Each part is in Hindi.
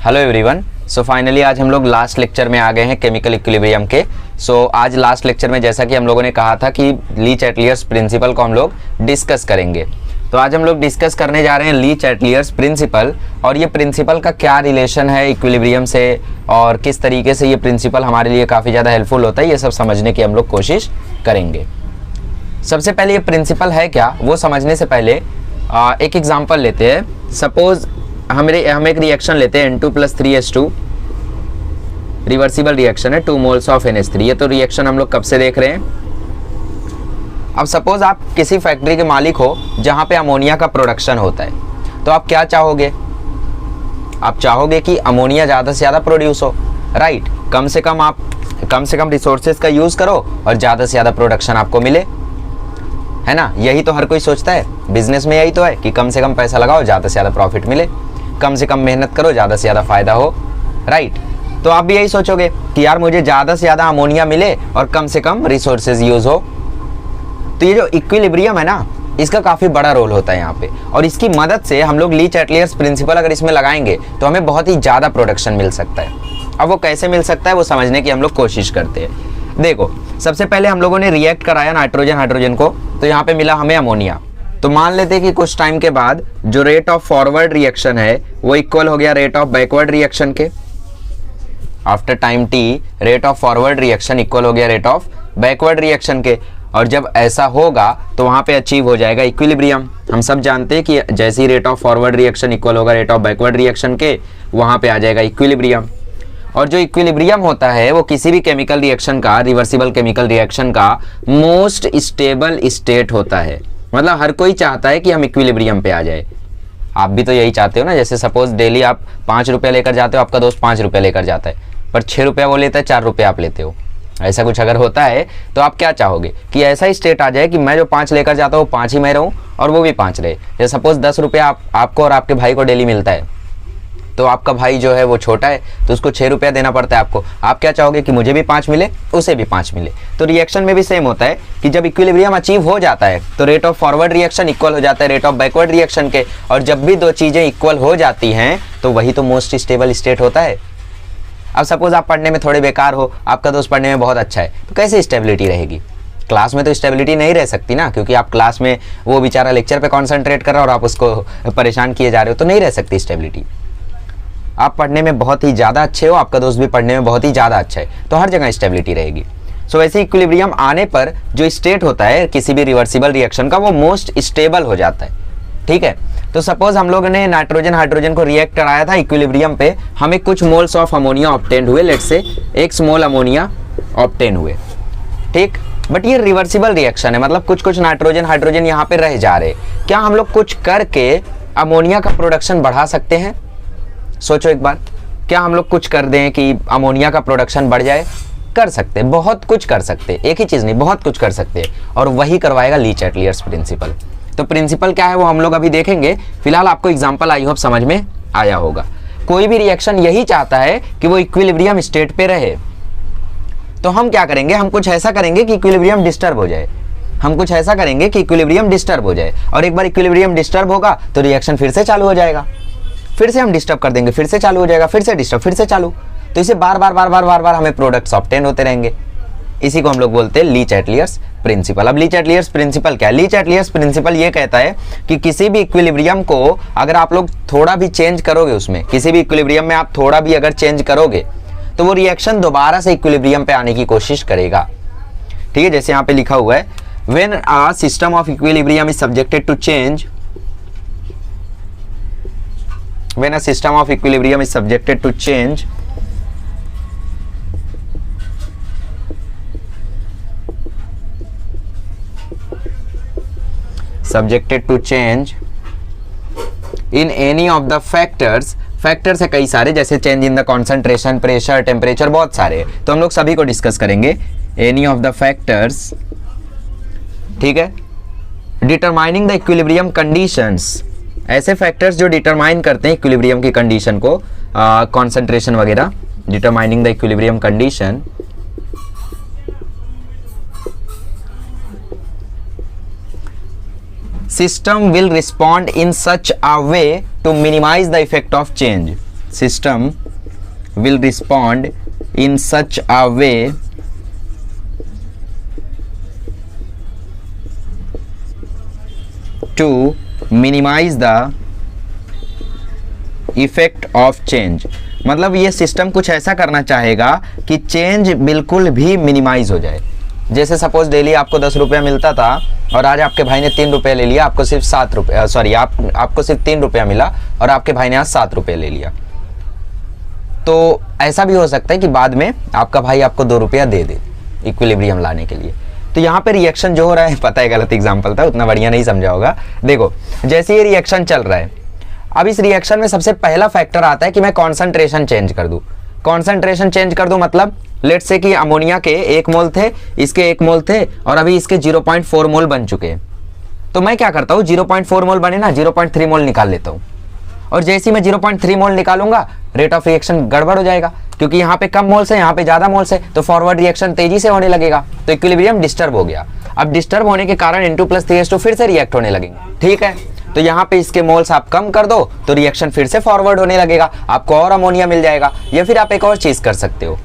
Hello everyone. सो फाइनली आज हम लोग लास्ट लेक्चर में आ गए हैं केमिकल इक्विलिब्रियम के। आज लास्ट लेक्चर में जैसा कि हम लोगों ने कहा था कि ली चैटलियर्स प्रिंसिपल को हम लोग डिस्कस करेंगे। तो आज हम लोग डिस्कस करने जा रहे हैं ली चैटलियर्स प्रिंसिपल, और ये प्रिंसिपल का क्या रिलेशन है इक्विलिब्रियम से और किस तरीके से ये प्रिंसिपल हमारे लिए काफ़ी ज़्यादा हेल्पफुल होता है, ये सब समझने की हम लोग कोशिश करेंगे। सबसे पहले ये प्रिंसिपल है क्या वो समझने से पहले एक एग्जांपल लेते हैं। सपोज हम एक रिएक्शन लेते हैं N2 + 3H2, रिवर्सिबल रिएक्शन है 2 मोल्स ऑफ NH3। ये तो रिएक्शन हम लोग कब से देख रहे हैं। अब सपोज आप किसी फैक्ट्री के मालिक हो जहाँ पे अमोनिया का प्रोडक्शन होता है, तो आप क्या चाहोगे? आप चाहोगे कि अमोनिया ज़्यादा से ज़्यादा प्रोड्यूस हो, राइट। कम से कम रिसोर्सेज का यूज़ करो और ज़्यादा से ज़्यादा प्रोडक्शन आपको मिले, है ना। यही तो हर कोई सोचता है, बिजनेस में यही तो है कि कम से कम पैसा लगाओ, ज़्यादा से ज़्यादा प्रॉफिट मिले, कम से कम मेहनत करो, ज़्यादा से ज़्यादा फ़ायदा हो, राइट। तो आप भी यही सोचोगे कि यार मुझे ज़्यादा से ज़्यादा अमोनिया मिले और कम से कम रिसोर्सेज यूज़ हो। तो ये जो इक्विलिब्रियम है ना, इसका काफ़ी बड़ा रोल होता है यहाँ पे, और इसकी मदद से हम लोग ली चैटलियर्स प्रिंसिपल अगर इसमें लगाएंगे तो हमें बहुत ही ज़्यादा प्रोडक्शन मिल सकता है। अब वो कैसे मिल सकता है वो समझने की हम लोग कोशिश करते हैं। देखो, सबसे पहले हम लोगों ने रिएक्ट कराया नाइट्रोजन हाइड्रोजन को, तो यहाँ पे मिला हमें अमोनिया। तो मान लेते हैं कि कुछ टाइम के बाद जो रेट ऑफ फॉरवर्ड रिएक्शन है वो इक्वल हो गया रेट ऑफ बैकवर्ड रिएक्शन के। After time T rate of forward reaction equal हो गया रेट ऑफ बैकवर्ड रिएक्शन के, और जब ऐसा होगा तो वहां पे अचीव हो जाएगा इक्विलिब्रियम। हम सब जानते हैं कि जैसे ही rate of forward reaction equal होगा रेट ऑफ बैकवर्ड रिएक्शन के, वहां पे आ जाएगा इक्विलिब्रियम। और जो इक्विलिब्रियम होता है वो किसी भी केमिकल रिएक्शन का, रिवर्सिबल केमिकल रिएक्शन का मोस्ट स्टेबल स्टेट होता है। मतलब हर कोई चाहता है कि हम इक्विलिब्रियम पे आ जाए। आप भी तो यही चाहते हो ना। जैसे सपोज डेली आप 5 रुपये लेकर जाते हो, आपका दोस्त 5 रुपये लेकर जाता है, पर 6 रुपया वो लेता है, 4 रुपये आप लेते हो। ऐसा कुछ अगर होता है तो आप क्या चाहोगे कि ऐसा ही स्टेट आ जाए कि मैं जो 5 लेकर जाता हूँ 5 ही मैं रहूँ और वो भी 5 रहे। जैसे सपोज 10 रुपया आपको और आपके भाई को डेली मिलता है, तो आपका भाई जो है वो छोटा है तो उसको 6 रुपया देना पड़ता है आपको। आप क्या चाहोगे कि मुझे भी 5 मिले, उसे भी 5 मिले। तो रिएक्शन में भी सेम होता है कि जब इक्विलिब्रियम अचीव हो जाता है तो rate of forward reaction equal हो जाता है रेट ऑफ बैकवर्ड रिएक्शन के, और जब भी दो चीज़ें इक्वल हो जाती हैं तो वही तो मोस्ट स्टेबल स्टेट होता है। अब सपोज आप पढ़ने में थोड़े बेकार हो, आपका दोस्त पढ़ने में बहुत अच्छा है, तो कैसे स्टेबिलिटी रहेगी? क्लास में तो स्टेबिलिटी नहीं रह सकती ना, क्योंकि आप क्लास में वो बेचारा लेक्चर पे कॉन्सेंट्रेट कर रहा है और आप उसको परेशान किए जा रहे हो, तो नहीं रह सकती स्टेबिलिटी। आप पढ़ने में बहुत ही ज़्यादा अच्छे हो, आपका दोस्त भी पढ़ने में बहुत ही ज़्यादा अच्छा है, तो हर जगह स्टेबिलिटी रहेगी। सो वैसे इक्विलिब्रियम आने पर जो स्टेट होता है किसी भी रिवर्सिबल रिएक्शन का, वो मोस्ट स्टेबल हो जाता है, ठीक है। तो सपोज हम लोगों ने नाइट्रोजन हाइड्रोजन को रिएक्ट कराया था इक्विलिब्रियम पे, हमें कुछ मोल्स ऑफ अमोनिया ऑब्टेन हुए, let's say x mole ammonia obtain हुए, ठीक। बट ये रिवर्सिबल रिएक्शन है, मतलब कुछ नाइट्रोजन हाइड्रोजन यहाँ पे रह जा रहे। क्या हम लोग कुछ करके अमोनिया का प्रोडक्शन बढ़ा सकते हैं? सोचो एक बार, क्या हम लोग कुछ कर दें कि अमोनिया का प्रोडक्शन बढ़ जाए? कर सकते, बहुत कुछ कर सकते, एक ही चीज़ नहीं, बहुत कुछ कर सकते, और वही करवाएगा ली चैटलियर्स प्रिंसिपल। तो प्रिंसिपल क्या है वो हम लोग अभी देखेंगे। फिलहाल आपको एग्जांपल आई होप समझ में आया होगा। कोई भी रिएक्शन यही चाहता है कि वो इक्विलिब्रियम स्टेट पे रहे, तो हम क्या करेंगे? हम कुछ ऐसा करेंगे कि इक्विलिब्रियम डिस्टर्ब हो जाए। और एक बार इक्विलिब्रियम डिस्टर्ब होगा तो रिएक्शन फिर से चालू हो जाएगा, फिर से हम डिस्टर्ब कर देंगे, फिर से चालू हो जाएगा, फिर से डिस्टर्ब, फिर से चालू। तो इसे बार बार हमें प्रोडक्ट्स ऑब्टेन होते रहेंगे। इसी को हम लोग बोलते हैं ली चैटलियर्स प्रिंसिपल। अब ली चैटलियर्स प्रिंसिपल क्या है? ली चैटलियर्स प्रिंसिपल ये कहता है कि किसी भी इक्विलिब्रियम को अगर आप लोग थोड़ा भी चेंज करोगे, उसमें किसी भी इक्विलिब्रियम में आप थोड़ा भी अगर चेंज करोगे तो वो रिएक्शन दोबारा से इक्विलिब्रियम पे आने की कोशिश करेगा, ठीक है। जैसे यहाँ पे लिखा हुआ है, when a system of equilibrium is subjected to change, when a system of equilibrium is subjected to change, in any of the factors है कई सारे, जैसे change in the concentration, pressure, temperature, बहुत सारे, तो हम लोग सभी को डिस्कस करेंगे। एनी ऑफ द फैक्टर्स, ठीक है, डिटरमाइनिंग द इक्विलिब्रियम कंडीशंस, ऐसे फैक्टर्स जो डिटरमाइन करते हैं इक्विलिब्रियम की कंडीशन को, कॉन्सेंट्रेशन वगैरह, determining the equilibrium condition, system will respond in such a way to minimize the effect of change. system will respond in such a way to minimize the effect of change. मतलब ये सिस्टम कुछ ऐसा करना चाहेगा कि चेंज बिल्कुल भी मिनिमाइज हो जाए। जैसे सपोज डेली आपको 10 रुपया मिलता था और आज आपके भाई ने 3 रुपये ले लिया, आपको सिर्फ 7 रुपये, सॉरी आपको सिर्फ 3 रुपया मिला और आपके भाई ने आज 7 रुपये ले लिया। तो ऐसा भी हो सकता है कि बाद में आपका भाई आपको 2 रुपया दे दे इक्विलिब्रियम लाने के लिए। तो यहाँ पे रिएक्शन जो हो रहा है, पता है गलत एग्जाम्पल था, उतना बढ़िया नहीं समझा होगा। देखो जैसे ये रिएक्शन चल रहा है, अब इस रिएक्शन में सबसे पहला फैक्टर आता है कि मैं कॉन्सेंट्रेशन चेंज कर दूं। कॉन्सेंट्रेशन चेंज कर दूं मतलब लेट्स से कि अमोनिया के 1 मोल थे, इसके 1 मोल थे और अभी इसके 0.4 मोल बन चुके हैं। तो मैं क्या करता हूँ, 0.4 मोल बने ना, 0.3 मोल निकाल लेता हूँ। और जैसे ही मैं 0.3 मोल निकालूंगा रेट ऑफ रिएक्शन गड़बड़ हो जाएगा, क्योंकि यहाँ पे कम मोल्स है, यहाँ पे ज्यादा मोल्स है, तो फॉरवर्ड रिएक्शन तेजी से होने लगेगा। तो इक्विलिब्रियम डिस्टर्ब हो गया। अब डिस्टर्ब होने के कारण N2+3H2 फिर से रिएक्ट होने लगेंगे। ठीक है, तो यहाँ पे इसके मोल्स आप कम कर दो तो रिएक्शन फिर से फॉरवर्ड होने लगेगा, आपको और अमोनिया मिल जाएगा। या फिर आप एक और चीज कर सकते हो,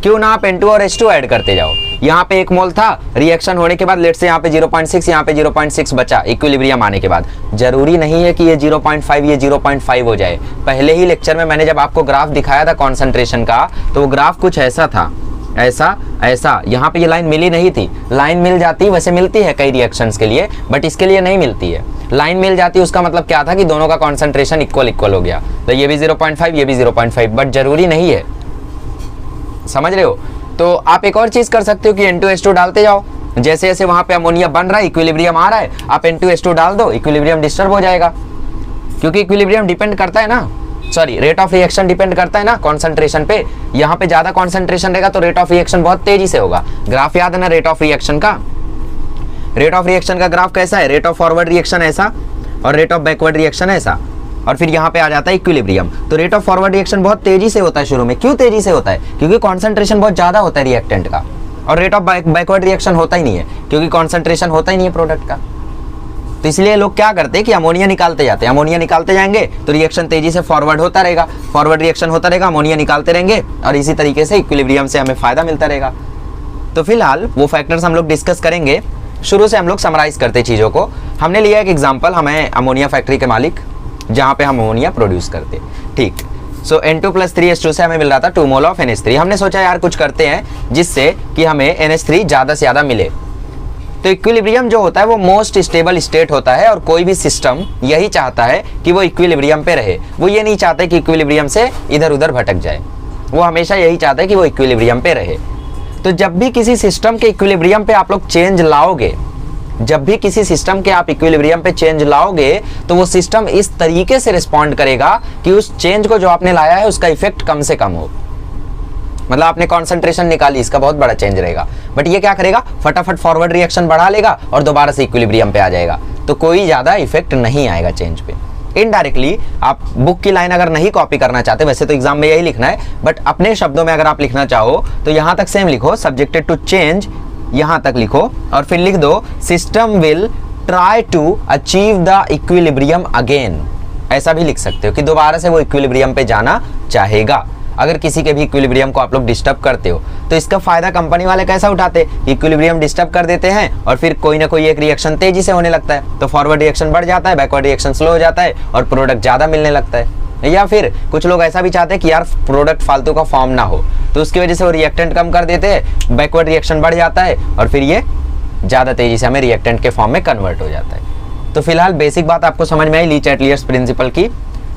क्यों ना आप N2 और H2 ऐड करते जाओ। यहाँ पे 1 मोल था, रिएक्शन होने के बाद लेट से यहाँ पे 0.6, यहाँ पे 0.6 बचा इक्विलिब्रियम आने के बाद। जरूरी नहीं है कि ये 0.5 ये 0.5 हो जाए। पहले ही लेक्चर में मैंने जब आपको ग्राफ दिखाया था कॉन्सेंट्रेशन का, तो वो ग्राफ कुछ ऐसा था, ऐसा ऐसा। यहाँ पे ये लाइन मिली नहीं थी। लाइन मिल जाती, वैसे मिलती है कई रिएक्शंस के लिए, बट इसके लिए नहीं मिलती है। लाइन मिल जाती, उसका मतलब क्या था कि दोनों का कॉन्सेंट्रेशन इक्वल हो गया। तो ये भी 0.5 ये भी 0.5, बट जरूरी नहीं है, समझ रहे हो। तो आप एक और चीज कर सकते हो कि N2H2 डालते जाओ। जैसे जैसे वहां पे अमोनिया बन रहा है, इक्विलिब्रियम आ रहा है, आप N2H2 डाल दो, इक्विलिब्रियम डिस्टर्ब हो जाएगा। क्योंकि इक्विलिब्रियम डिपेंड करता है ना, sorry rate of reaction depend करता है ना कॉन्सेंट्रेशन पे। यहाँ पे ज्यादा कॉन्सेंट्रेशन रहेगा तो रेट ऑफ रिएक्शन बहुत तेजी से होगा। ग्राफ याद है ना रेट ऑफ रिएक्शन का? रेट ऑफ रिएक्शन का ग्राफ कैसा है? रेट ऑफ फॉरवर्ड रिएक्शन ऐसा और रेट ऑफ बैकवर्ड रिएक्शन ऐसा, और फिर यहाँ पे आ जाता है इक्विलिब्रियम। तो रेट ऑफ फॉरवर्ड रिएक्शन बहुत तेजी से होता है शुरू में। क्यों तेजी से होता है? क्योंकि कॉन्सेंट्रेशन बहुत ज्यादा होता है रिएक्टेंट का। और रेट ऑफ बैकवर्ड रिएक्शन होता ही नहीं है, क्योंकि कॉन्सेंट्रेशन होता ही नहीं है प्रोडक्ट का। तो इसलिए लोग क्या करते हैं कि अमोनिया निकालते जाते हैं, अमोनिया निकालते जाएंगे तो रिएक्शन तेजी से फॉरवर्ड होता रहेगा, फॉरवर्ड रिएक्शन होता रहेगा, अमोनिया निकालते रहेंगे और इसी तरीके से इक्विलिब्रियम से हमें फायदा मिलता रहेगा। तो फिलहाल वो फैक्टर्स हम लोग डिस्कस करेंगे। शुरू से हम लोग समराइज करते चीज़ों को। हमने लिया एक एग्जाम्पल, हमें अमोनिया फैक्ट्री के मालिक, जहाँ पे हम अमोनिया प्रोड्यूस करते। ठीक, सो N2+3H2 से हमें मिल रहा था 2 मोल ऑफ NH3। हमने सोचा यार कुछ करते हैं जिससे कि हमें NH3 ज़्यादा से ज़्यादा मिले। तो इक्विलिब्रियम जो होता है वो मोस्ट स्टेबल स्टेट होता है, और कोई भी सिस्टम यही चाहता है कि वो इक्विलिब्रियम पे रहे। वो ये नहीं चाहते कि इक्विलिब्रियम से इधर उधर भटक जाए, वो हमेशा यही चाहता है कि वो इक्विलिब्रियम पे रहे। तो जब भी किसी सिस्टम के इक्विलिब्रियम पे आप लोग चेंज लाओगे, जब भी किसी सिस्टम के आप इक्विलिब्रियम पे चेंज लाओगे, तो वो सिस्टम इस तरीके से रिस्पॉन्ड करेगा कि उस चेंज को जो आपने लाया है उसका इफेक्ट कम से कम हो। मतलब आपने कॉन्सेंट्रेशन निकाली, इसका बहुत बड़ा चेंज रहेगा, बट ये क्या करेगा, फटाफट फॉरवर्ड रिएक्शन बढ़ा लेगा और दोबारा से इक्विलिब्रियम पे आ जाएगा। तो कोई ज्यादा इफेक्ट नहीं आएगा चेंज पे। इनडायरेक्टली आप बुक की लाइन अगर नहीं कॉपी करना चाहते, वैसे तो एग्जाम में यही लिखना है, बट अपने शब्दों में अगर आप लिखना चाहो तो यहां तक सेम लिखो, सब्जेक्टेड टू चेंज, यहां तक लिखो और फिर लिख दो system will try to achieve the equilibrium again. ऐसा भी लिख सकते हो कि दोबारा से वो इक्विलिब्रियम पे जाना चाहेगा। अगर किसी के भी इक्विलिब्रियम को आप लोग डिस्टर्ब करते हो तो इसका फायदा कंपनी वाले कैसा उठाते, इक्विलिब्रियम डिस्टर्ब कर देते हैं और फिर कोई ना कोई एक रिएक्शन तेजी से होने लगता है, तो फॉरवर्ड रिएक्शन बढ़ जाता है, बैकवर्ड रिएक्शन स्लो हो जाता है और प्रोडक्ट ज्यादा मिलने लगता है। या फिर कुछ लोग ऐसा भी चाहते हैं कि यार प्रोडक्ट फालतू का फॉर्म ना हो, तो उसकी वजह से वो रिएक्टेंट कम कर देते हैं, बैकवर्ड रिएक्शन बढ़ जाता है और फिर ये ज्यादा तेजी से हमें रिएक्टेंट के फॉर्म में कन्वर्ट हो जाता है। तो फिलहाल बेसिक बात आपको समझ में आई ली-चाटलियर्स प्रिंसिपल की।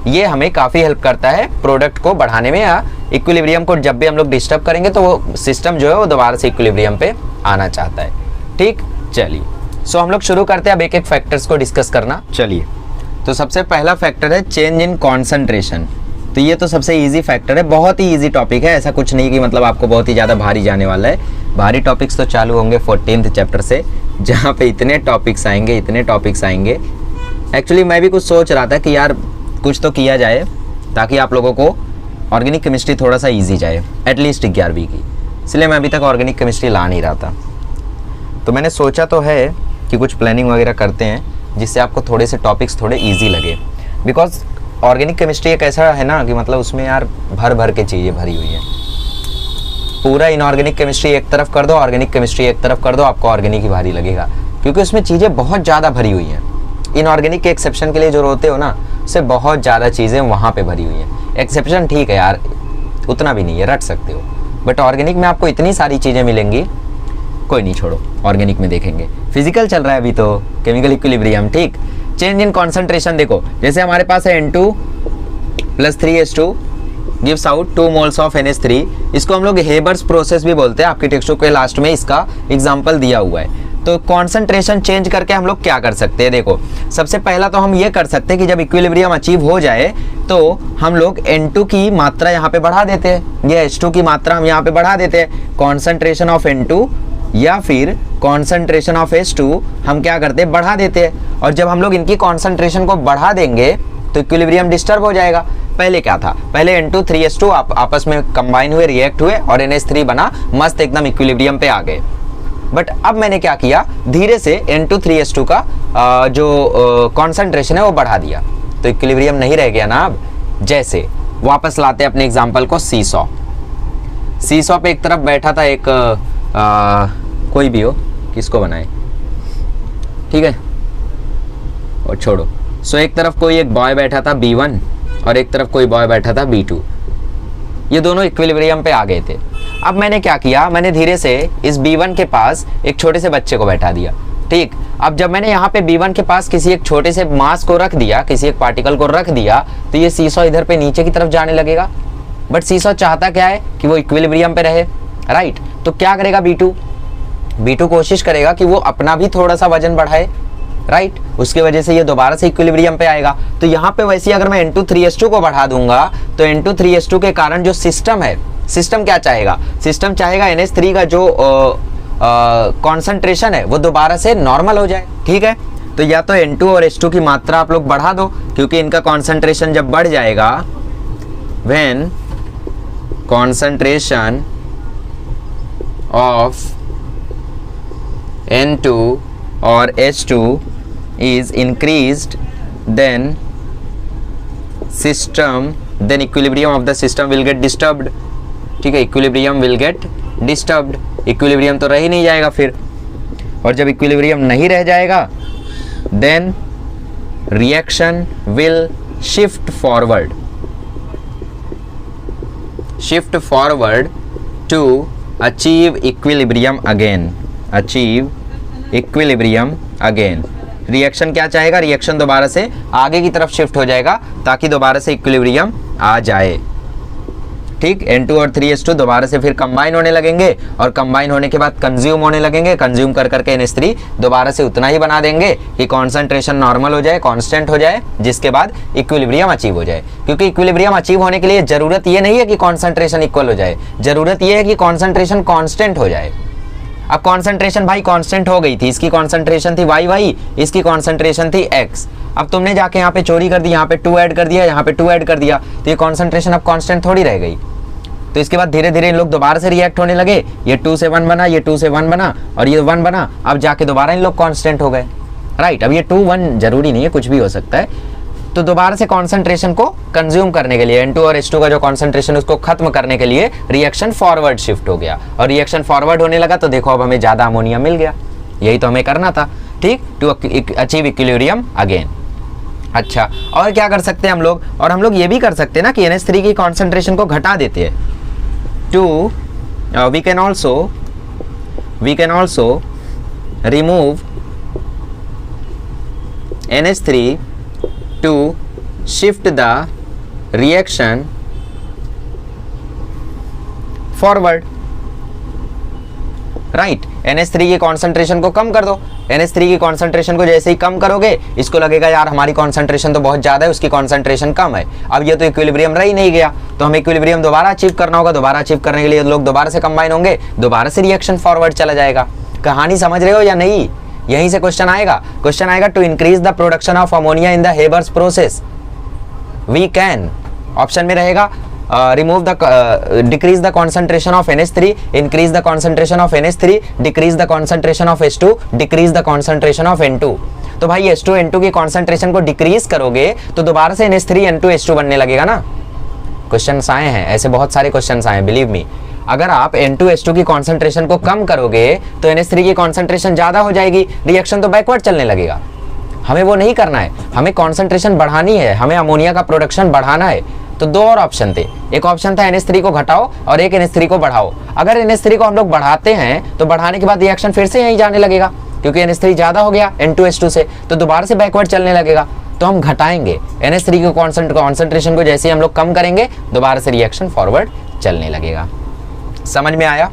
ये हमें काफ़ी हेल्प करता है प्रोडक्ट को बढ़ाने में, या इक्विलिब्रियम को जब भी हम लोग डिस्टर्ब करेंगे तो वो सिस्टम जो है वो दोबारा से इक्विलिब्रियम पे आना चाहता है। ठीक, चलिए सो हम लोग शुरू करते हैं अब एक एक फैक्टर्स को डिस्कस करना। चलिए, तो सबसे पहला फैक्टर है चेंज इन कॉन्सेंट्रेशन। तो ये तो सबसे ईजी फैक्टर है, बहुत ही ईजी टॉपिक है, ऐसा कुछ नहीं कि मतलब आपको बहुत ही ज़्यादा भारी जाने वाला है। भारी टॉपिक्स तो चालू होंगे 14th चैप्टर से, जहाँ पे इतने टॉपिक्स आएंगे, इतने टॉपिक्स आएंगे। एक्चुअली मैं भी कुछ सोच रहा था कि यार कुछ तो किया जाए ताकि आप लोगों को ऑर्गेनिक केमिस्ट्री थोड़ा सा इजी जाए, एटलीस्ट 11वीं की। इसलिए मैं अभी तक ऑर्गेनिक केमिस्ट्री ला नहीं रहा था। तो मैंने सोचा तो है कि कुछ प्लानिंग वगैरह करते हैं जिससे आपको थोड़े से टॉपिक्स थोड़े इजी लगे, बिकॉज ऑर्गेनिक केमिस्ट्री एक ऐसा है ना कि मतलब उसमें यार भर भर के चीज़ें भरी हुई हैं। पूरा इनऑर्गेनिक केमिस्ट्री एक तरफ कर दो, ऑर्गेनिक केमिस्ट्री एक तरफ कर दो, आपको ऑर्गेनिक ही भारी लगेगा, क्योंकि उसमें चीज़ें बहुत ज़्यादा भरी हुई हैं। इनऑर्गेनिक के एक्सेप्शन के लिए जो रोते हो ना, उससे बहुत ज़्यादा चीज़ें वहाँ पे भरी हुई हैं। एक्सेप्शन ठीक है यार, उतना भी नहीं है, रट सकते हो, बट ऑर्गेनिक में आपको इतनी सारी चीज़ें मिलेंगी। कोई नहीं, छोड़ो, ऑर्गेनिक में देखेंगे। फिजिकल चल रहा है अभी तो, केमिकल इक्विलिब्रियम। ठीक, चेंज इन कॉन्सेंट्रेशन देखो, जैसे हमारे पास है N2 + 3H2 gives out 2 moles of NH3। इसको हम लोग हेबर्स प्रोसेस भी बोलते हैं। आपकी टेक्स्ट बुक के लास्ट में इसका एग्जाम्पल दिया हुआ है। तो कॉन्सेंट्रेशन चेंज करके हम लोग क्या कर सकते हैं, देखो सबसे पहला तो हम ये कर सकते हैं कि जब इक्विलिब्रियम अचीव हो जाए तो हम लोग N2 की मात्रा यहाँ पे बढ़ा देते हैं, या H2 की मात्रा हम यहाँ पे बढ़ा देते हैं। कॉन्सेंट्रेशन ऑफ N2 या फिर कॉन्सेंट्रेशन ऑफ H2 हम क्या करते हैं, बढ़ा देते हैं। और जब हम लोग इनकी कॉन्सेंट्रेशन को बढ़ा देंगे तो इक्विलिब्रियम डिस्टर्ब हो जाएगा। पहले क्या था, पहले N2 3H2 आपस में कंबाइन हुए, रिएक्ट हुए और NH3 बना, मस्त एकदम इक्विलिब्रियम पे आ गए। बट अब मैंने क्या किया, धीरे से N2 3H2 का जो कॉन्सेंट्रेशन है वो बढ़ा दिया, तो इक्विलिब्रियम नहीं रह गया ना। अब जैसे वापस लाते हैं अपने एग्जांपल को, सीसॉ पे एक तरफ बैठा था एक कोई भी हो, किसको बनाए, ठीक है, और छोड़ो। सो एक तरफ कोई एक बॉय बैठा था B1 और एक तरफ कोई बॉय बैठा था B2। ये दोनों इक्विलिब्रियम पे आ गए थे। अब मैंने क्या किया, मैंने धीरे से इस B1 के पास एक छोटे से बच्चे को बैठा दिया। ठीक, अब जब मैंने यहाँ पे B1 के पास किसी एक छोटे से मास को रख दिया, किसी एक पार्टिकल को रख दिया, तो ये सीसॉ इधर पे नीचे की तरफ जाने लगेगा। बट सीसॉ चाहता क्या है कि वो इक्विलिब्रियम पे रहे, राइट। तो क्या करेगा B2 कोशिश करेगा कि वो अपना भी थोड़ा सा वजन बढ़ाए, राइट। उसकी वजह से ये दोबारा से इक्विलिब्रियम पे आएगा। तो यहाँ पे वैसे अगर मैं N2 3H2 को बढ़ा दूंगा तो N2 3H2 के कारण जो सिस्टम है, सिस्टम क्या चाहेगा, सिस्टम चाहेगा NH3 का जो कॉन्सेंट्रेशन है वो दोबारा से नॉर्मल हो जाए। ठीक है, तो या तो N2 और H2 की मात्रा आप लोग बढ़ा दो, क्योंकि इनका कॉन्सेंट्रेशन जब बढ़ जाएगा, व्हेन कॉन्सेंट्रेशन ऑफ N2 और H2 is increased, then equilibrium of the system will get disturbed। ठीक है, equilibrium will get disturbed, equilibrium तो रह ही नहीं जाएगा फिर। और जब equilibrium नहीं रह जाएगा then reaction will shift forward to achieve equilibrium again। Reaction क्या चाहेगा, रिएक्शन दोबारा से आगे की तरफ शिफ्ट हो जाएगा ताकि दोबारा से इक्विलिब्रियम आ जाए। ठीक, N2 और 3H2 दोबारा से फिर कंबाइन होने लगेंगे और कंबाइन होने के बाद कंज्यूम होने लगेंगे। कंज्यूम कर करके NH3 दोबारा से उतना ही बना देंगे कि कॉन्सेंट्रेशन नॉर्मल हो जाए, कांस्टेंट हो जाए, जिसके बाद इक्विलिब्रियम अचीव हो जाए। क्योंकि इक्विलिब्रियम अचीव होने के लिए जरूरत ये नहीं है कि कॉन्सेंट्रेशन इक्वल हो जाए, जरूरत ये है कि कॉन्सेंट्रेशन कांस्टेंट हो जाए। अब कॉन्सेंट्रेशन भाई कांस्टेंट हो गई थी, इसकी कॉन्सेंट्रेशन थी y, इसकी कॉन्सेंट्रेशन थी x। अब तुमने जाके यहाँ पे चोरी कर दी, यहाँ पे 2 ऐड कर दिया, यहाँ पे 2 ऐड कर दिया, तो ये कॉन्सेंट्रेशन अब कांस्टेंट थोड़ी रह गई। तो इसके बाद धीरे धीरे इन लोग दोबारा से रिएक्ट होने लगे, ये 2 से 1 बना, ये 2 से 1 बना और ये 1 बना। अब जाके दोबारा इन लोग कांस्टेंट हो गए, राइट। अब ये 2 1 जरूरी नहीं है, कुछ भी हो सकता है। तो दोबारा से कॉन्सेंट्रेशन को कंज्यूम करने के लिए N2 और H2 का जो कॉन्सेंट्रेशन उसको खत्म करने के लिए रिएक्शन फॉरवर्ड शिफ्ट हो गया, और रिएक्शन फॉरवर्ड होने लगा तो देखो अब हमें ज्यादा अमोनिया मिल गया। यही तो हमें करना था, ठीक, टू अचीव इक्विलिब्रियम अगेन। अच्छा, और क्या कर सकते हैं हम लोग, और हम लोग ये भी कर सकते हैं ना कि NH3 की कॉन्सेंट्रेशन को घटा देते हैं। To we can also remove NH3 to shift the reaction forward, right. NH3 की कॉन्सेंट्रेशन को कम कर दो। NH3 की कॉन्सेंट्रेशन को जैसे ही कम करोगे, इसको लगेगा यार हमारी कॉन्सेंट्रेशन तो बहुत ज्यादा है, उसकी कॉन्सेंट्रेशन कम है। अब ये तो इक्विलिब्रियम रह ही नहीं गया, तो हमें इक्विलिब्रियम दोबारा अचीव करना होगा। दोबारा अचीव करने के लिए लोग दोबारा से कंबाइन होंगे, दोबारा से रिएक्शन फॉरवर्ड चला जाएगा। कहानी समझ रहे हो या नहीं? यहीं से क्वेश्चन आएगा to increase the production of ammonia in the Haber's process we can, option में रहेगा decrease the concentration of NH3, increase the concentration of NH3, decrease the concentration of H2, decrease the concentration of N2। तो भाई H2N2 की कॉन्सेंट्रेशन को डिक्रीज करोगे तो दोबारा से NH3N2H2 बनने लगेगा ना। क्वेश्चंस आए हैं, ऐसे बहुत सारे क्वेश्चंस आए हैं, बिलीव मी। अगर आप N2H2 की कॉन्सेंट्रेशन को कम करोगे तो NH3 की कॉन्सेंट्रेशन ज्यादा हो जाएगी, रिएक्शन तो बैकवर्ड चलने लगेगा। हमें वो नहीं करना है, हमें कॉन्सेंट्रेशन बढ़ानी है, हमें अमोनिया का प्रोडक्शन बढ़ाना है। तो दो और ऑप्शन थे, एक ऑप्शन था NH3 को घटाओ और एक NH3 को बढ़ाओ। अगर NH3 को हम लोग बढ़ाते हैं तो बढ़ाने के बाद रिएक्शन फिर से यहीं जाने लगेगा, क्योंकि NH3 ज्यादा हो गया N2H2 से, तो दोबारा से बैकवर्ड चलने लगेगा। तो हम घटाएंगे NH3 की कॉन्सेंट्रेशन को, जैसे ही हम लोग कम करेंगे दोबारा से रिएक्शन फॉरवर्ड चलने लगेगा। समझ में आया?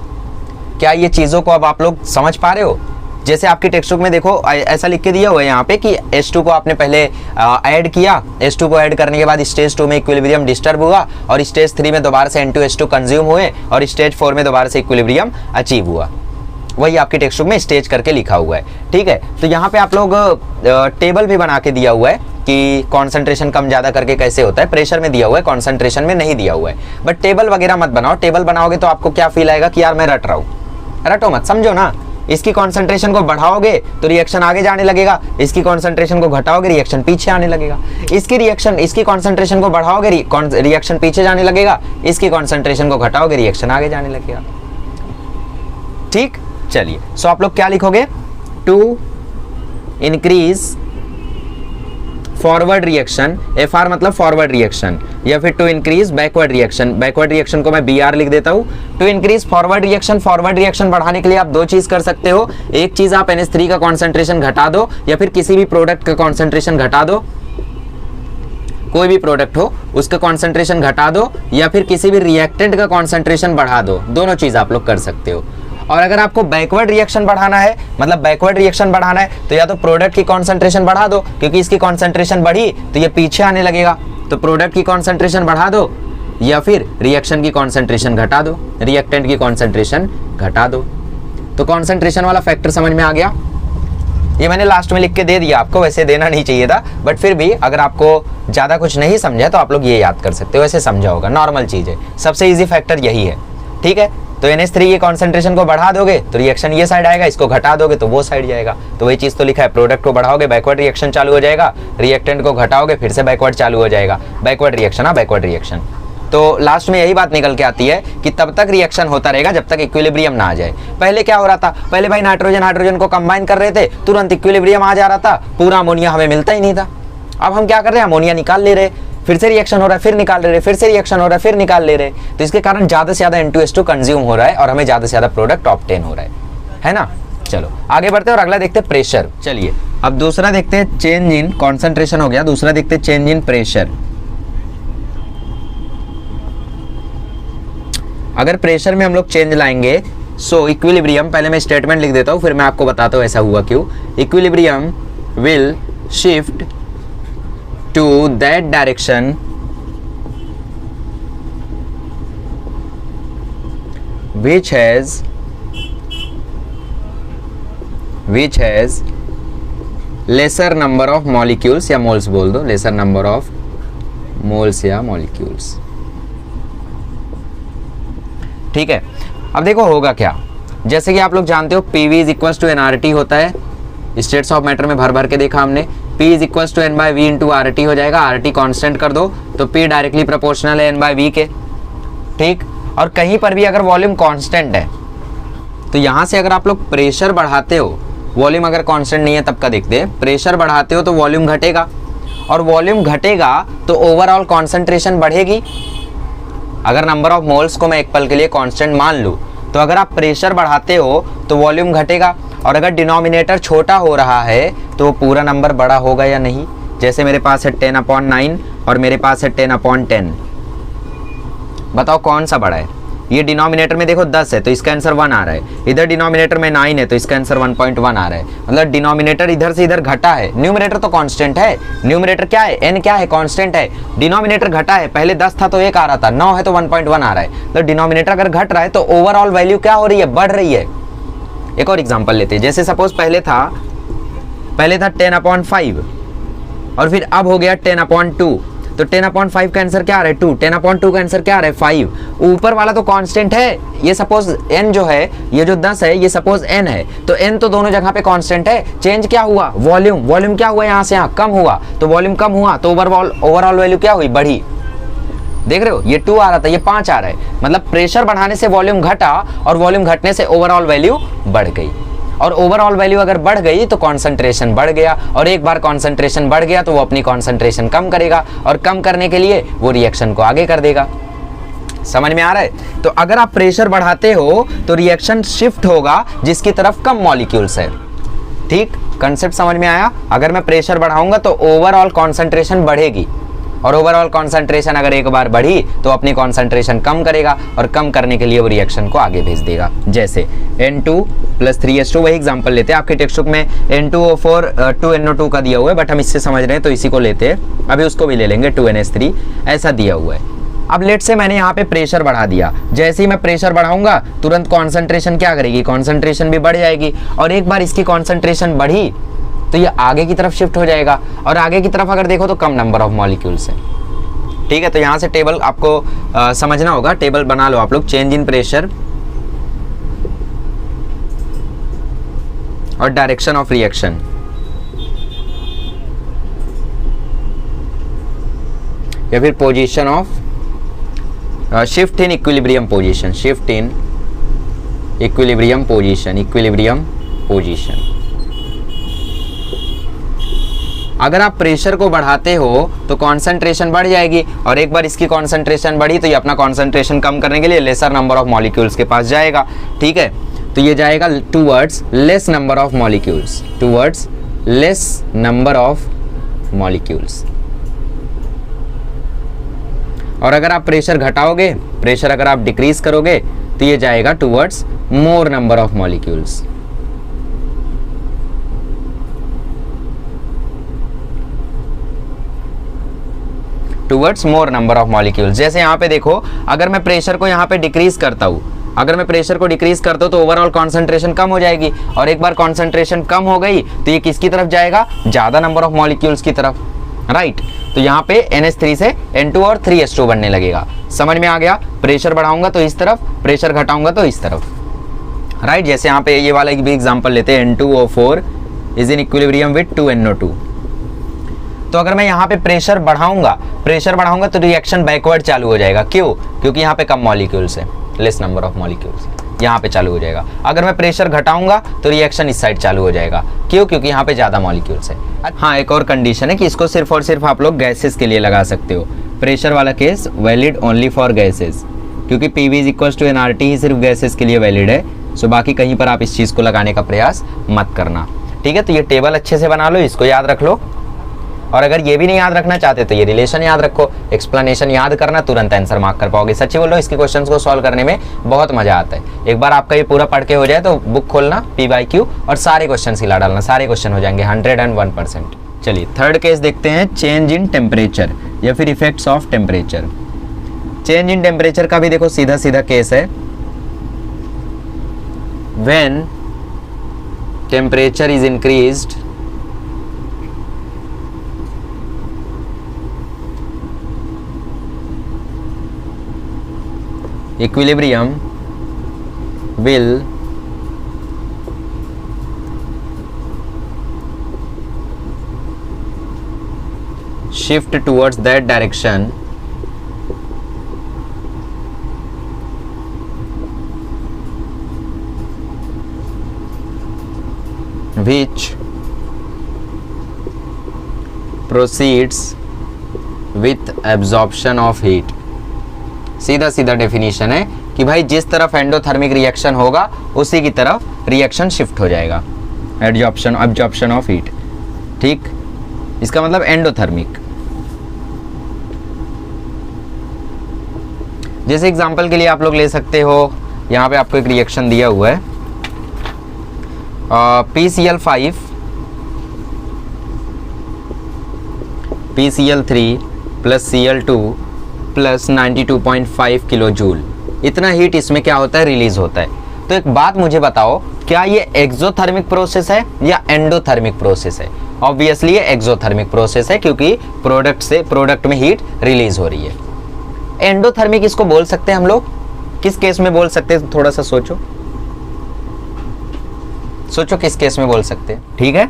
क्या ये चीज़ों को अब आप लोग समझ पा रहे हो? जैसे आपकी टेक्स्ट बुक में देखो ऐसा लिख के दिया हुआ है यहाँ पे कि H2 को आपने पहले ऐड किया, H2 को ऐड करने के बाद स्टेज 2 में इक्विलिब्रियम डिस्टर्ब हुआ और स्टेज 3 में दोबारा से N2H2 कंज्यूम हुए और स्टेज 4 में दोबारा से इक्विलिब्रियम अचीव हुआ। वही आपकी टेक्स्ट बुक में स्टेज करके लिखा हुआ है, ठीक है। तो यहाँ पे आप लोग टेबल भी बना के दिया हुआ है कि कॉन्सेंट्रेशन कम ज़्यादा करके कैसे होता है। प्रेशर में दिया हुआ है, कॉन्सेंट्रेशन में नहीं दिया हुआ है। बट टेबल वगैरह मत बनाओ, टेबल बनाओगे तो आपको क्या फील आएगा कि यार मैं रट रहा हूँ। रटो मत, समझो ना। इसकी कॉन्सेंट्रेशन को बढ़ाओगे तो रिएक्शन आगे जाने लगेगा, इसकी कॉन्सेंट्रेशन को घटाओगे रिएक्शन पीछे आने लगेगा। इसकी कॉन्सेंट्रेशन को बढ़ाओगे रिएक्शन पीछे जाने लगेगा, इसकी कॉन्सेंट्रेशन को घटाओगे रिएक्शन आगे जाने लगेगा। ठीक, चलिए। सो आप लोग क्या लिखोगे? To increase forward reaction, FR मतलब फॉरवर्ड रिएक्शन, या फिर to increase backward reaction. Backward reaction को मैं BR लिख देता हूं। To increase forward reaction, forward reaction बढ़ाने के लिए आप दो चीज कर सकते हो। एक चीज आप NH3 का कॉन्सेंट्रेशन घटा दो, या फिर किसी भी प्रोडक्ट का कॉन्सेंट्रेशन घटा दो, कोई भी प्रोडक्ट हो उसका कॉन्सेंट्रेशन घटा दो, या फिर किसी भी रिएक्टेंट का कॉन्सेंट्रेशन बढ़ा दो। दोनों चीज आप लोग कर सकते हो। और अगर आपको बैकवर्ड रिएक्शन बढ़ाना है, मतलब बैकवर्ड रिएक्शन बढ़ाना है, तो या तो प्रोडक्ट की कॉन्सेंट्रेशन बढ़ा दो, क्योंकि इसकी कॉन्सेंट्रेशन बढ़ी तो ये पीछे आने लगेगा, तो प्रोडक्ट की कॉन्सेंट्रेशन बढ़ा दो, या फिर रिएक्शन की कॉन्सेंट्रेशन घटा दो, रिएक्टेंट की कॉन्सेंट्रेशन घटा दो। तो कॉन्सेंट्रेशन वाला फैक्टर समझ में आ गया? ये मैंने लास्ट में लिख के दे दिया आपको, वैसे देना नहीं चाहिए था, बट फिर भी अगर आपको ज़्यादा कुछ नहीं समझा तो आप लोग ये याद कर सकते हो, वैसे समझा होगा, नॉर्मल चीज़ है, सबसे ईजी फैक्टर यही है, ठीक है। तो NH3 की कॉन्सेंट्रेशन को बढ़ा दोगे तो रिएक्शन ये साइड आएगा, इसको घटा दोगे तो वो साइड जाएगा। तो वही चीज़ तो लिखा है, प्रोडक्ट को बढ़ाओगे बैकवर्ड रिएक्शन चालू हो जाएगा, रिएक्टेंट को घटाओगे फिर से बैकवर्ड चालू हो जाएगा। बैकवर्ड रिएक्शन, हाँ बैकवर्ड रिएक्शन। तो लास्ट में यही बात निकल के आती है कि तब तक रिएक्शन होता रहेगा जब तक इक्विलिब्रियम ना आ जाए। पहले क्या हो रहा था? पहले भाई नाइट्रोजन हाइड्रोजन को कंबाइन कर रहे थे, तुरंत इक्विलिब्रियम आ जा रहा था, पूरा अमोनिया हमें मिलता ही नहीं था। अब हम क्या कर रहे हैं? अमोनिया निकाल ले रहे, फिर से रिएक्शन हो रहा है, फिर निकाल ले रहे, फिर से रिएक्शन हो रहा है, फिर निकाल ले रहे। तो इसके कारण ज्यादा से ज्यादा N2H2 कंज्यूम हो रहा है और हमें ज्यादा से ज्यादा प्रोडक्ट ऑब्टेन हो रहा है ना। चलो आगे बढ़ते हैं और अगला देखते हैं प्रेशर। चलिए अब दूसरा देखते हैं, चेंज इन कॉन्सेंट्रेशन हो गया, दूसरा देखते हैं चेंज इन प्रेशर। अगर प्रेशर में हम लोग चेंज लाएंगे, सो इक्विलिब्रियम, पहले मैं स्टेटमेंट लिख देता हूं फिर मैं आपको बताता हूं ऐसा हुआ क्यों। Equilibrium will shift to that direction which has lesser number of molecules, या moles बोल दो, lesser number of moles या molecules। ठीक है, अब देखो होगा क्या। जैसे कि आप लोग जानते हो PV is equals to nRT होता है, स्टेट्स ऑफ मैटर में भर भर के देखा हमने। P is equals to N/V into RT हो जाएगा, RT कांस्टेंट कर दो तो P डायरेक्टली प्रोपोर्शनल है N/V के, ठीक। और कहीं पर भी अगर वॉल्यूम कांस्टेंट है तो यहाँ से अगर आप लोग प्रेशर बढ़ाते हो, वॉल्यूम अगर कांस्टेंट नहीं है तब का देखते हैं, प्रेशर बढ़ाते हो तो वॉल्यूम घटेगा, और वॉल्यूम घटेगा तो ओवरऑल कॉन्सेंट्रेशन बढ़ेगी। अगर नंबर ऑफ मोल्स को मैं एक पल के लिए कांस्टेंट मान लूँ तो अगर आप प्रेशर बढ़ाते हो तो वॉल्यूम घटेगा, और अगर डिनोमिनेटर छोटा हो रहा है तो पूरा नंबर बड़ा होगा या नहीं। जैसे मेरे पास है 10/9 और मेरे पास है 10/10, बताओ कौन सा बड़ा है? ये डिनोमिनेटर में देखो 10 है तो इसका आंसर 1 आ रहा है, इधर डिनोमिनेटर में 9 है तो इसका आंसर 1.1 आ रहा है। मतलब डिनोमिनेटर इधर से इधर घटा है, न्यूमरेटर तो कांस्टेंट है, न्यूमरेटर क्या है? n क्या है? कांस्टेंट है। डिनोमिनेटर घटा है, पहले 10 था तो 1 आ रहा था, 9 है तो 1.1 आ रहा है। तो डिनोमिनेटर अगर घट रहा है तो ओवरऑल वैल्यू क्या हो रही है? बढ़ रही है। एक और एग्जांपल लेते हैं, जैसे सपोज पहले था 10/5 और फिर अब हो गया 10/2, तो तो 10/5 का आंसर क्या आ रहा है 2, 10/2 का आंसर क्या आ रहा है 5। ऊपर वाला तो कांस्टेंट है, ये सपोज n जो है, ये जो 10 है ये सपोज n है, तो n तो दोनों जगह पे कांस्टेंट है। चेंज क्या हुआ, वॉल्यूम, वॉल्यूम क्या हुआ यहाँ से यहाँ कम हुआ, तो वॉल्यूम कम हुआ तो ओवरऑल वैल्यू क्या हुई, बढ़ी। देख रहे हो ये 2 आ रहा था ये 5 आ रहा है, मतलब प्रेशर बढ़ाने से वॉल्यूम घटा और वॉल्यूम घटने से ओवरऑल वैल्यू बढ़ गई। और ओवरऑल वैल्यू अगर बढ़ गई तो कॉन्सेंट्रेशन बढ़ गया, और एक बार कॉन्सेंट्रेशन बढ़ गया तो वो अपनी कॉन्सेंट्रेशन कम करेगा, और कम करने के लिए वो रिएक्शन को आगे कर देगा। समझ में आ रहा है? तो अगर आप प्रेशर बढ़ाते हो तो रिएक्शन शिफ्ट होगा जिसकी तरफ कम मॉलिक्यूल्स है। ठीक, कंसेप्ट समझ में आया? अगर मैं प्रेशर बढ़ाऊंगा तो ओवरऑल कॉन्सेंट्रेशन बढ़ेगी, और ओवरऑल कॉन्सेंट्रेशन अगर एक बार बढ़ी तो अपनी कॉन्सेंट्रेशन कम करेगा, और कम करने के लिए वो रिएक्शन को आगे भेज देगा। जैसे N2 + 3H2, वही एग्जांपल लेते हैं। आपके टेक्स्ट बुक में N2O4 2NO2 का दिया हुआ है, बट हम इससे समझ रहे हैं तो इसी को लेते हैं। अभी उसको भी ले लेंगे 2NH3, ऐसा दिया हुआ है। अब लेट से मैंने यहाँ पे प्रेशर बढ़ा दिया, जैसे ही मैं प्रेशर बढ़ाऊंगा तुरंत कॉन्सेंट्रेशन क्या करेगी, कॉन्सेंट्रेशन भी बढ़ जाएगी, और एक बार इसकी कॉन्सेंट्रेशन बढ़ी तो ये आगे की तरफ शिफ्ट हो जाएगा, और आगे की तरफ अगर देखो तो कम नंबर ऑफ मॉलिक्यूल्स है। ठीक है, तो यहाँ से टेबल आपको समझना होगा, टेबल बना लो आप लोग। चेंज इन प्रेशर और डायरेक्शन ऑफ रिएक्शन, या फिर position of shift in equilibrium position, shift in equilibrium position, equilibrium position. अगर आप प्रेशर को बढ़ाते हो तो कॉन्सेंट्रेशन बढ़ जाएगी, और एक बार इसकी कॉन्सेंट्रेशन बढ़ी तो ये अपना कॉन्सेंट्रेशन कम करने के लिए लेसर नंबर ऑफ मॉलिक्यूल्स के पास जाएगा। ठीक है, तो ये जाएगा towards less number of molecules, towards less number of molecules. और अगर आप प्रेशर घटाओगे, प्रेशर अगर आप डिक्रीज करोगे तो ये जाएगा towards more number of molecules. Towards more number of molecules. जैसे यहाँ पे देखो, अगर मैं प्रेशर को यहाँ पे डिक्रीज करता हूँ, अगर मैं प्रेशर को डिक्रीज करता हूँ तो ओवरऑल कॉन्सेंट्रेशन कम हो जाएगी, और एक बार कॉन्सेंट्रेशन कम हो गई तो ये किसकी तरफ जाएगा, ज्यादा नंबर ऑफ मॉलिक्यूल्स की तरफ। राइट, तो यहाँ पे NH3 से N2 और 3H2 बनने लगेगा। समझ में आ गया? प्रेशर बढ़ाऊंगा तो इस तरफ, प्रेशर घटाऊंगा तो इस तरफ। राइट, जैसे यहाँ पे ये वाला भी एग्जांपल लेते हैं, N2O4 is in equilibrium with 2NO2। तो अगर मैं यहाँ पे प्रेशर बढ़ाऊंगा तो रिएक्शन बैकवर्ड चालू हो जाएगा। क्यों? क्योंकि यहाँ पे कम मॉलिक्यूल्स है, लेस नंबर ऑफ मॉलिक्यूल्स, यहाँ पे चालू हो जाएगा। अगर मैं प्रेशर घटाऊंगा तो रिएक्शन इस साइड चालू हो जाएगा। क्यों? क्योंकि यहाँ पे ज्यादा मॉलिक्यूल्स है। हाँ, एक और कंडीशन है कि इसको सिर्फ और सिर्फ आप लोग गैसेस के लिए लगा सकते हो। प्रेशर वाला case valid only for gases, क्योंकि PV = nRT ही सिर्फ गैसेस के लिए वैलिड है। सो बाकी कहीं पर आप इस चीज को लगाने का प्रयास मत करना। ठीक है, तो ये टेबल अच्छे से बना लो, इसको याद रख लो। और अगर ये भी नहीं याद रखना चाहते तो ये रिलेशन याद रखो, एक्सप्लेनेशन याद करना, तुरंत आंसर मार्क कर पाओगे। सच्ची बोल रहा हूं, इसके क्वेश्चंस को सॉल्व करने में बहुत मजा आता है। एक बार आपका ये पूरा पढ़ के हो जाए तो बुक खोलना, PYQ, और सारे क्वेश्चन हिला डालना, सारे क्वेश्चन हो जाएंगे 101%। चलिए थर्ड केस देखते हैं, चेंज इन टेम्परेचर या फिर effects of temperature. Change in temperature का भी देखो सीधा सीधा केस है। When temperature is increased equilibrium will shift towards that direction which proceeds with absorption of heat। सीधा सीधा डेफिनेशन है कि भाई जिस तरफ एंडोथर्मिक रिएक्शन होगा उसी की तरफ रिएक्शन शिफ्ट हो जाएगा, एब्जॉर्प्शन ऑफ हीट। ठीक, इसका मतलब एंडोथर्मिक। जैसे एग्जांपल के लिए आप लोग ले सकते हो, यहाँ पे आपको एक रिएक्शन दिया हुआ है, PCl5 PCl3 + Cl2 + 92.5 kilo joule, इतना हीट इसमें क्या होता है, रिलीज होता है। तो एक बात मुझे बताओ, क्या ये एक्सोथर्मिक प्रोसेस है या एंडोथर्मिक प्रोसेस है? ऑब्वियसली ये एक्सोथर्मिक प्रोसेस है क्योंकि प्रोडक्ट में हीट रिलीज हो रही है। एंडोथर्मिक इसको बोल सकते हैं हम लोग, किस केस में बोल सकते हैं, थोड़ा सा सोचो किस केस में बोल सकते हैं। ठीक है,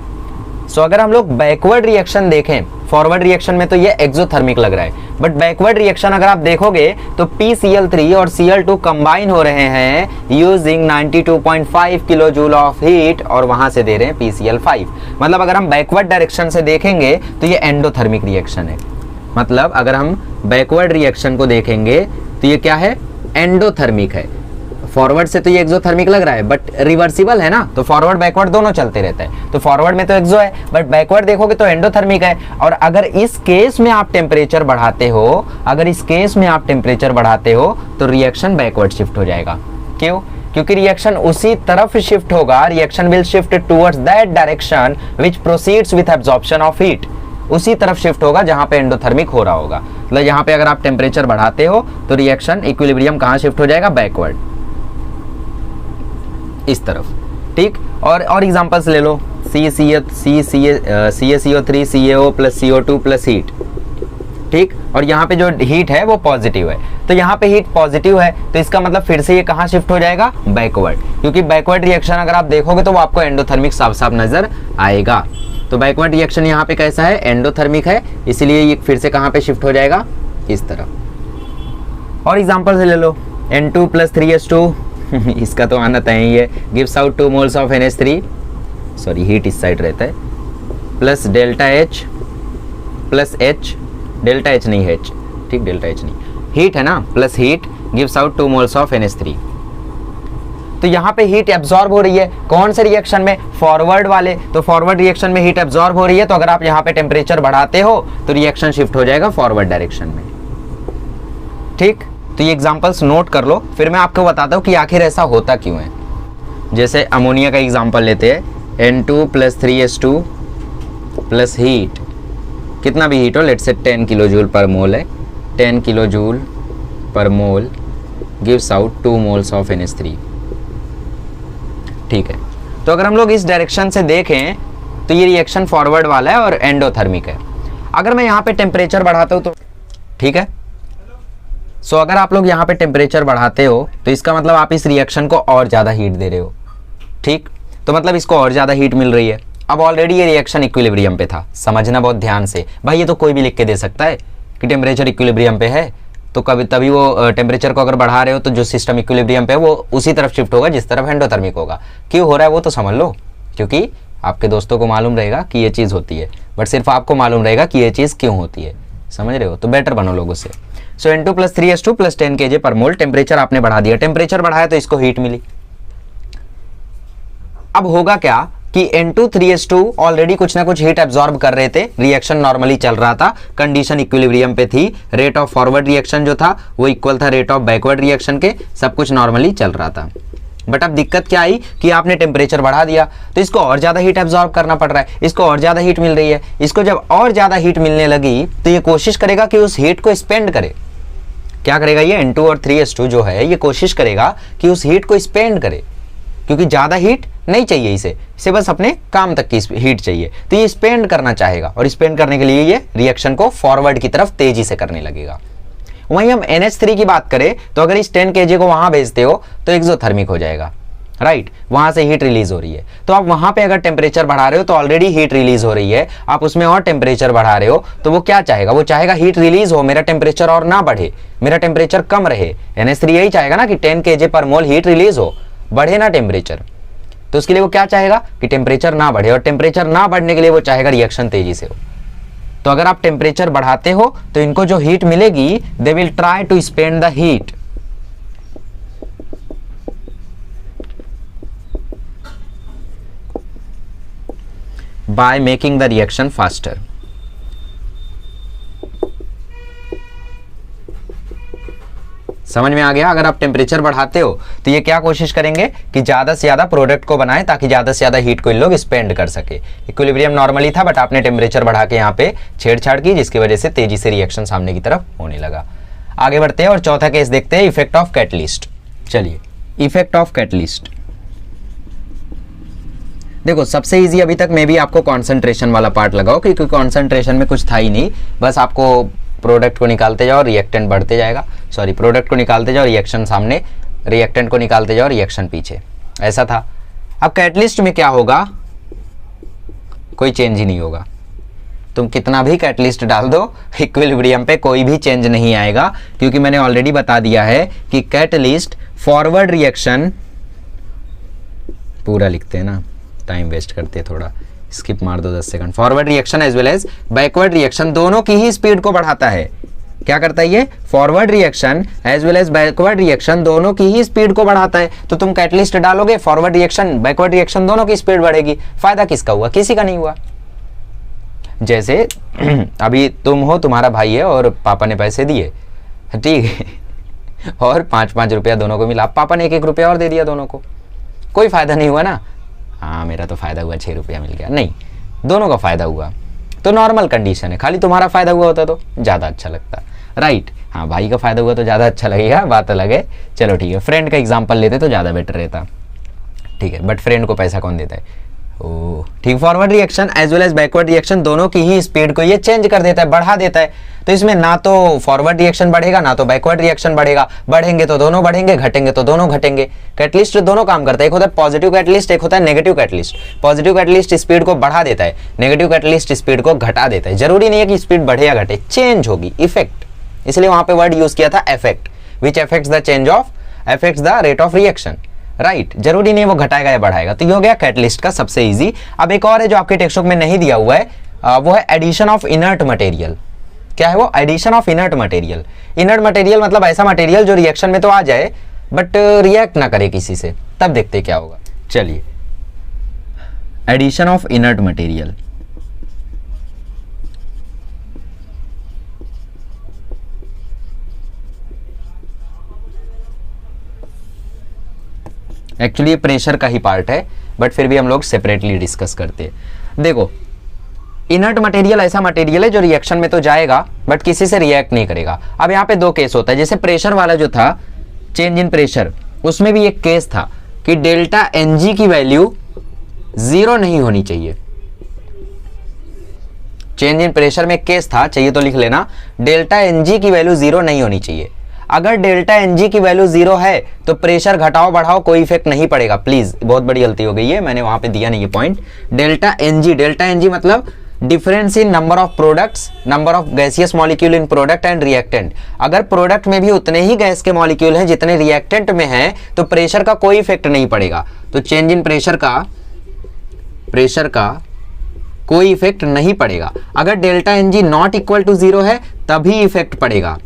सो अगर हम लोग बैकवर्ड रिएक्शन देखें, फॉरवर्ड रिएक्शन में तो ये एक्सोथर्मिक लग रहा है, बट बैकवर्ड रिएक्शन अगर आप देखोगे तो PCl3 और Cl2 कंबाइन हो रहे हैं using 92.5 kilo joule of heat और वहां से दे रहे हैं PCl5। मतलब अगर हम बैकवर्ड डायरेक्शन से देखेंगे तो ये एंडोथर्मिक रिएक्शन है। मतलब अगर हम बैकवर्ड रिएक्शन को देखेंगे तो ये क्या है, एंडोथर्मिक है। फॉरवर्ड से तो ये एक्सोथर्मिक लग रहा है बट रिवर्सिबल है ना, तो फॉरवर्ड बैकवर्ड दोनों चलते रहता है। तो फॉरवर्ड में तो एक्सो है बट बैकवर्ड देखोगे तो एंडोथर्मिक है। और अगर इस केस में आप टेम्परेचर बढ़ाते हो, तो रिएक्शन बैकवर्ड शिफ्ट हो जाएगा। क्यों? क्योंकि रिएक्शन उसी तरफ शिफ्ट होगा, reaction will shift towards that direction which proceeds with absorption of heat. उसी तरफ शिफ्ट होगा जहां पे एंडोथर्मिक हो रहा होगा। मतलब यहाँ पे अगर आप टेम्परेचर बढ़ाते हो तो रिएक्शन इक्विलिब्रियम कहां शिफ्ट हो जाएगा, बैकवर्ड, इस तरफ। ठीक, और एग्जांपल्स ले लो, CaCO3 CaO plus CO2 plus heat. ठीक, और यहाँ पे जो हीट है वो पॉजिटिव है, तो यहाँ पे हीट पॉजिटिव है तो इसका मतलब फिर से ये कहाँ शिफ्ट हो जाएगा, बैकवर्ड। क्योंकि बैकवर्ड रिएक्शन अगर आप देखोगे तो वो आपको एंडोथर्मिक साफ साफ नजर आएगा। तो बैकवर्ड रिएक्शन यहाँ पे कैसा है, एंडोथर्मिक है, इसलिए ये फिर से कहाँ पे शिफ्ट हो जाएगा, इस तरफ। और एग्जांपल्स ले लो, N2 प्लस 3H2 इसका तो आना तय ही है, gives out 2 moles of NH3, sorry heat इस साइड रहता है, plus delta H plus H, delta H नहीं H, ठीक, डेल्टा H नहीं, हीट है ना, plus heat gives out 2 moles of NH3। तो यहाँ पे हीट एब्जॉर्ब हो रही है, कौन से रिएक्शन में, फॉरवर्ड वाले। तो फॉरवर्ड रिएक्शन में हीट एब्जॉर्ब हो रही है, तो अगर आप यहाँ पे टेम्परेचर बढ़ाते हो तो रिएक्शन शिफ्ट हो जाएगा फॉरवर्ड डायरेक्शन में। ठीक, तो ये एग्जांपल्स नोट कर लो, फिर मैं आपको बताता हूँ कि आखिर ऐसा होता क्यों है। जैसे अमोनिया का एग्जांपल लेते हैं, N2 plus 3H2 plus heat, कितना भी हीट हो, लेट्स से 10 किलो जूल पर मोल है, 10 किलो जूल पर मोल gives out 2 moles of NH3। ठीक है, तो अगर हम लोग इस डायरेक्शन से देखें तो ये रिएक्शन फॉरवर्ड वाला है और एंडोथर्मिक है। अगर मैं यहाँ पे टेम्परेचर बढ़ाता हूँ तो ठीक है, सो अगर आप लोग यहाँ पे टेम्परेचर बढ़ाते हो तो इसका मतलब आप इस रिएक्शन को और ज़्यादा हीट दे रहे हो। ठीक, तो मतलब इसको और ज़्यादा हीट मिल रही है। अब ऑलरेडी ये रिएक्शन इक्विलिब्रियम पे था, समझना बहुत ध्यान से भाई, ये तो कोई भी लिख के दे सकता है कि टेम्परेचर इक्विलिब्रियम पे है, तो कभी तभी वो टेम्परेचर को अगर बढ़ा रहे हो तो जो सिस्टम इक्विलिब्रियम पे है वो उसी तरफ शिफ्ट होगा जिस तरफ एंडोथर्मिक होगा। क्यों हो रहा है वो तो समझ लो, क्योंकि आपके दोस्तों को मालूम रहेगा कि ये चीज़ होती है, बट सिर्फ आपको मालूम रहेगा कि ये चीज़ क्यों होती है, समझ रहे हो, तो बेटर बनो लोगों से। सो N2 plus 3H2 plus 10 kg पर मोल, टेम्परेचर आपने बढ़ा दिया, टेम्परेचर बढ़ाया तो इसको हीट मिली। अब होगा क्या कि N2 3H2 ऑलरेडी कुछ ना कुछ हीट एब्जॉर्ब कर रहे थे, रिएक्शन नॉर्मली चल रहा था, कंडीशन इक्विलिब्रियम पे थी, रेट ऑफ फॉरवर्ड रिएक्शन जो था वो इक्वल था रेट ऑफ बैकवर्ड रिएक्शन के, सब कुछ नॉर्मली चल रहा था। बट अब दिक्कत क्या आई कि आपने टेम्परेचर बढ़ा दिया तो इसको और ज्यादा हीट एब्जॉर्ब करना पड़ रहा है, इसको और ज्यादा हीट मिल रही है। इसको जब और ज्यादा हीट मिलने लगी तो ये कोशिश करेगा कि उस हीट को स्पेंड करे। क्या करेगा ये N2 और 3H2 जो है ये कोशिश करेगा कि उस हीट को स्पेंड करे, क्योंकि ज्यादा हीट नहीं चाहिए इसे बस अपने काम तक की हीट चाहिए, तो ये स्पेंड करना चाहेगा और स्पेंड करने के लिए ये रिएक्शन को फॉरवर्ड की तरफ तेजी से करने लगेगा। वहीं हम NH3 की बात करें तो अगर इस 10 kg को वहां भेजते हो तो एक्सोथर्मिक हो जाएगा, राइट, वहां से हीट रिलीज हो रही है। तो आप वहां पे अगर टेम्परेचर बढ़ा रहे हो तो ऑलरेडी हीट रिलीज हो रही है, आप उसमें और टेम्परेचर बढ़ा रहे हो तो वो क्या चाहेगा, वो चाहेगा हीट रिलीज हो, मेरा टेम्परेचर और ना बढ़े, मेरा टेम्परेचर कम रहे। NH3 यही चाहेगा ना कि 10 kg पर मोल हीट रिलीज हो, बढ़े ना टेम्परेचर। तो उसके लिए वो क्या चाहेगा कि टेम्परेचर ना बढ़े, और टेम्परेचर ना बढ़ने के लिए वो चाहेगा रिएक्शन तेजी से हो। तो अगर आप टेम्परेचर बढ़ाते हो तो इनको जो हीट मिलेगी, they will try to spend the heat. by making the reaction faster। समझ में आ गया? अगर आप टेम्परेचर बढ़ाते हो तो ये क्या कोशिश करेंगे कि ज्यादा से ज्यादा प्रोडक्ट को बनाएं ताकि ज्यादा से ज्यादा हीट को इन लोग स्पेंड कर सके। इक्विलिब्रियम नॉर्मली था बट आपने टेम्परेचर बढ़ा के यहाँ पे छेड़छाड़ की, जिसकी वजह से तेजी से रिएक्शन सामने की तरफ होने लगा। आगे बढ़ते हैं और चौथा केस देखते हैं, इफेक्ट ऑफ कैटलिस्ट। चलिए, इफेक्ट ऑफ कैटलिस्ट। देखो सबसे इजी अभी तक मे भी आपको कॉन्सेंट्रेशन वाला पार्ट लगाओ, क्योंकि कॉन्सेंट्रेशन में कुछ था ही नहीं, बस आपको प्रोडक्ट को निकालते जाओ, रिएक्टेंट बढ़ते जाएगा, सॉरी प्रोडक्ट को निकालते जाओ, रिएक्शन सामने, रिएक्टेंट को निकालते जाओ, रिएक्शन पीछे, ऐसा था। अब कैटलिस्ट में क्या होगा, कोई चेंज ही नहीं होगा, तुम कितना भी कैटलिस्ट डाल दो इक्विलिब्रियम पे कोई भी चेंज नहीं आएगा, क्योंकि मैंने ऑलरेडी बता दिया है कि कैटलिस्ट फॉरवर्ड रिएक्शन, पूरा लिखते हैं ना, टाइम वेस्ट करते हैं, थोड़ा स्किप मार दो 10 second. Forward reaction as well as backward reaction दोनों की ही स्पीड को बढ़ाता है। क्या करता है ये, forward reaction as well as backward reaction दोनों की ही स्पीड को बढ़ाता है। तो तुम कैटलिस्ट डालोगे, फॉरवर्ड रिएक्शन बैकवर्ड रिएक्शन दोनों की स्पीड बढ़ेगी, फायदा किसका हुआ, किसी का नहीं हुआ। जैसे अभी तुम हो, तुम्हारा भाई है और पापा ने पैसे दिए, ठीक है, और 5-5 रुपया दोनों को मिला, पापा ने 1-1 रुपया और दे दिया दोनों को, कोई फायदा नहीं हुआ ना। हाँ मेरा तो फायदा हुआ, 6 रुपया मिल गया, नहीं, दोनों का फायदा हुआ। तो नॉर्मल कंडीशन है, खाली तुम्हारा फायदा हुआ होता तो ज़्यादा अच्छा लगता, राइट। हाँ भाई का फायदा हुआ तो ज़्यादा अच्छा लगेगा, बात अलग है। चलो ठीक है, फ्रेंड का एग्जाम्पल लेते तो ज़्यादा बेटर रहता, ठीक है, बट फ्रेंड को पैसा कौन देता है। ओह ठीक, forward reaction as well as backward reaction दोनों की ही स्पीड को ये चेंज कर देता है, बढ़ा देता है। तो इसमें ना तो फॉरवर्ड रिएक्शन बढ़ेगा ना तो बैकवर्ड रिएक्शन बढ़ेगा, बढ़ेंगे तो दोनों बढ़ेंगे, घटेंगे तो दोनों घटेंगे। कैटलिस्ट दोनों काम करता है, एक होता है पॉजिटिव कैटलिस्ट, एक होता है negative catalyst. Positive catalyst speed को बढ़ा देता है, नेगेटिव कैटलिस्ट स्पीड को घटा देता है। जरूरी नहीं है कि स्पीड बढ़े या घटे, चेंज होगी, इफेक्ट, इसलिए वहां पे वर्ड यूज किया था effect, which affects the change of, affects the rate of reaction, right. जरूरी नहीं वो घटाएगा या बढ़ाएगा। तो ये हो गया कैटलिस्ट का सबसे इजी। अब एक और है जो आपके टेक्स्ट बुक में नहीं दिया हुआ है, वो है एडिशन ऑफ इनर्ट मटेरियल। क्या है वो, addition of inert material. Inert material मतलब ऐसा मटेरियल जो रिएक्शन में तो आ जाए बट रिएक्ट ना करे किसी से, तब देखते क्या होगा। चलिए, addition of inert material. Actually ये प्रेशर का ही पार्ट है, बट फिर भी हम लोग सेपरेटली डिस्कस करते हैं। देखो, इनर्ट मटेरियल ऐसा मटेरियल है जो रिएक्शन में तो जाएगा बट किसी से रिएक्ट नहीं करेगा। अब यहाँ पे दो केस होता है, जैसे प्रेशर वाला जो था, चेंज इन प्रेशर, उसमें भी एक केस था कि डेल्टा एनजी की वैल्यू 0 नहीं होनी चाहिए। चेंज इन प्रेशर में एक केस था, चाहिए तो लिख लेना, डेल्टा एनजी की वैल्यू 0 नहीं होनी चाहिए। अगर डेल्टा एनजी की वैल्यू 0 है तो प्रेशर घटाओ बढ़ाओ कोई इफेक्ट नहीं पड़ेगा। प्लीज, बहुत बड़ी गलती हो गई है, मैंने वहां पे दिया नहीं ये पॉइंट। डेल्टा एनजी मतलब difference in number of products, number of gaseous molecule in product and reactant. अगर प्रोडक्ट में भी उतने ही गैस के मॉलिक्यूल हैं जितने रिएक्टेंट में हैं तो प्रेशर का कोई इफेक्ट नहीं पड़ेगा। तो चेंज इन प्रेशर का कोई इफेक्ट नहीं पड़ेगा। अगर delta n g not equal to 0 है तभी इफेक्ट पड़ेगा,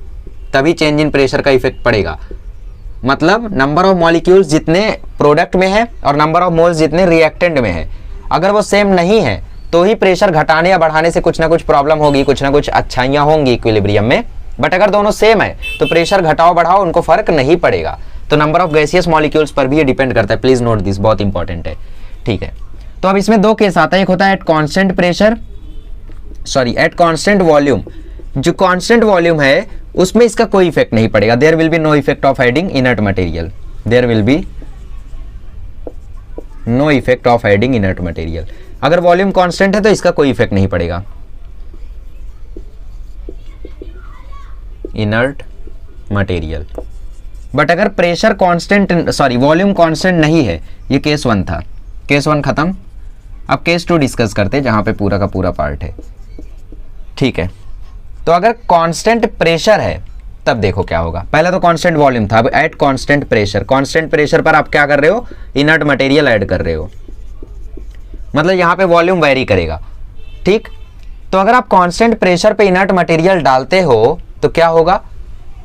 तभी चेंज इन प्रेशर का इफेक्ट पड़ेगा। मतलब नंबर ऑफ मॉलिक्यूल्स जितने प्रोडक्ट में है और नंबर ऑफ मोल्स जितने रिएक्टेंट में है, अगर वो सेम नहीं है तो ही प्रेशर घटाने या बढ़ाने से कुछ ना कुछ प्रॉब्लम होगी, कुछ ना कुछ अच्छाइयां होंगी इक्विलिब्रियम में। बट अगर दोनों सेम है तो प्रेशर घटाओ बढ़ाओ उनको फर्क नहीं पड़ेगा। तो नंबर ऑफ गैसियस मॉलिक्यूल्स पर भी ये डिपेंड करता है। प्लीज नोट दिस, बहुत इंपॉर्टेंट है, ठीक है। तो अब इसमें दो केस आता है, एक होता है at constant pressure, sorry at constant volume. जो कांस्टेंट वॉल्यूम है उसमें इसका कोई इफेक्ट नहीं पड़ेगा। There will be no effect of adding inert material, there will be no effect of adding inert material. अगर वॉल्यूम कांस्टेंट है तो इसका कोई इफेक्ट नहीं पड़ेगा, इनर्ट मटेरियल। बट अगर pressure constant, sorry volume constant नहीं है, ये केस 1 था, केस 1 खत्म। अब केस 2 डिस्कस करते हैं जहां पे पूरा का पूरा पार्ट है, ठीक है। तो अगर कांस्टेंट प्रेशर है तब देखो क्या होगा। पहले तो कांस्टेंट वॉल्यूम था, अब eight constant pressure, constant pressure पर आप क्या कर रहे हो, इनर्ट मटेरियल ऐड कर रहे हो, मतलब यहां पे वॉल्यूम वेरी करेगा, ठीक। तो अगर आप कांस्टेंट प्रेशर पे इनर्ट मटेरियल डालते हो तो क्या होगा,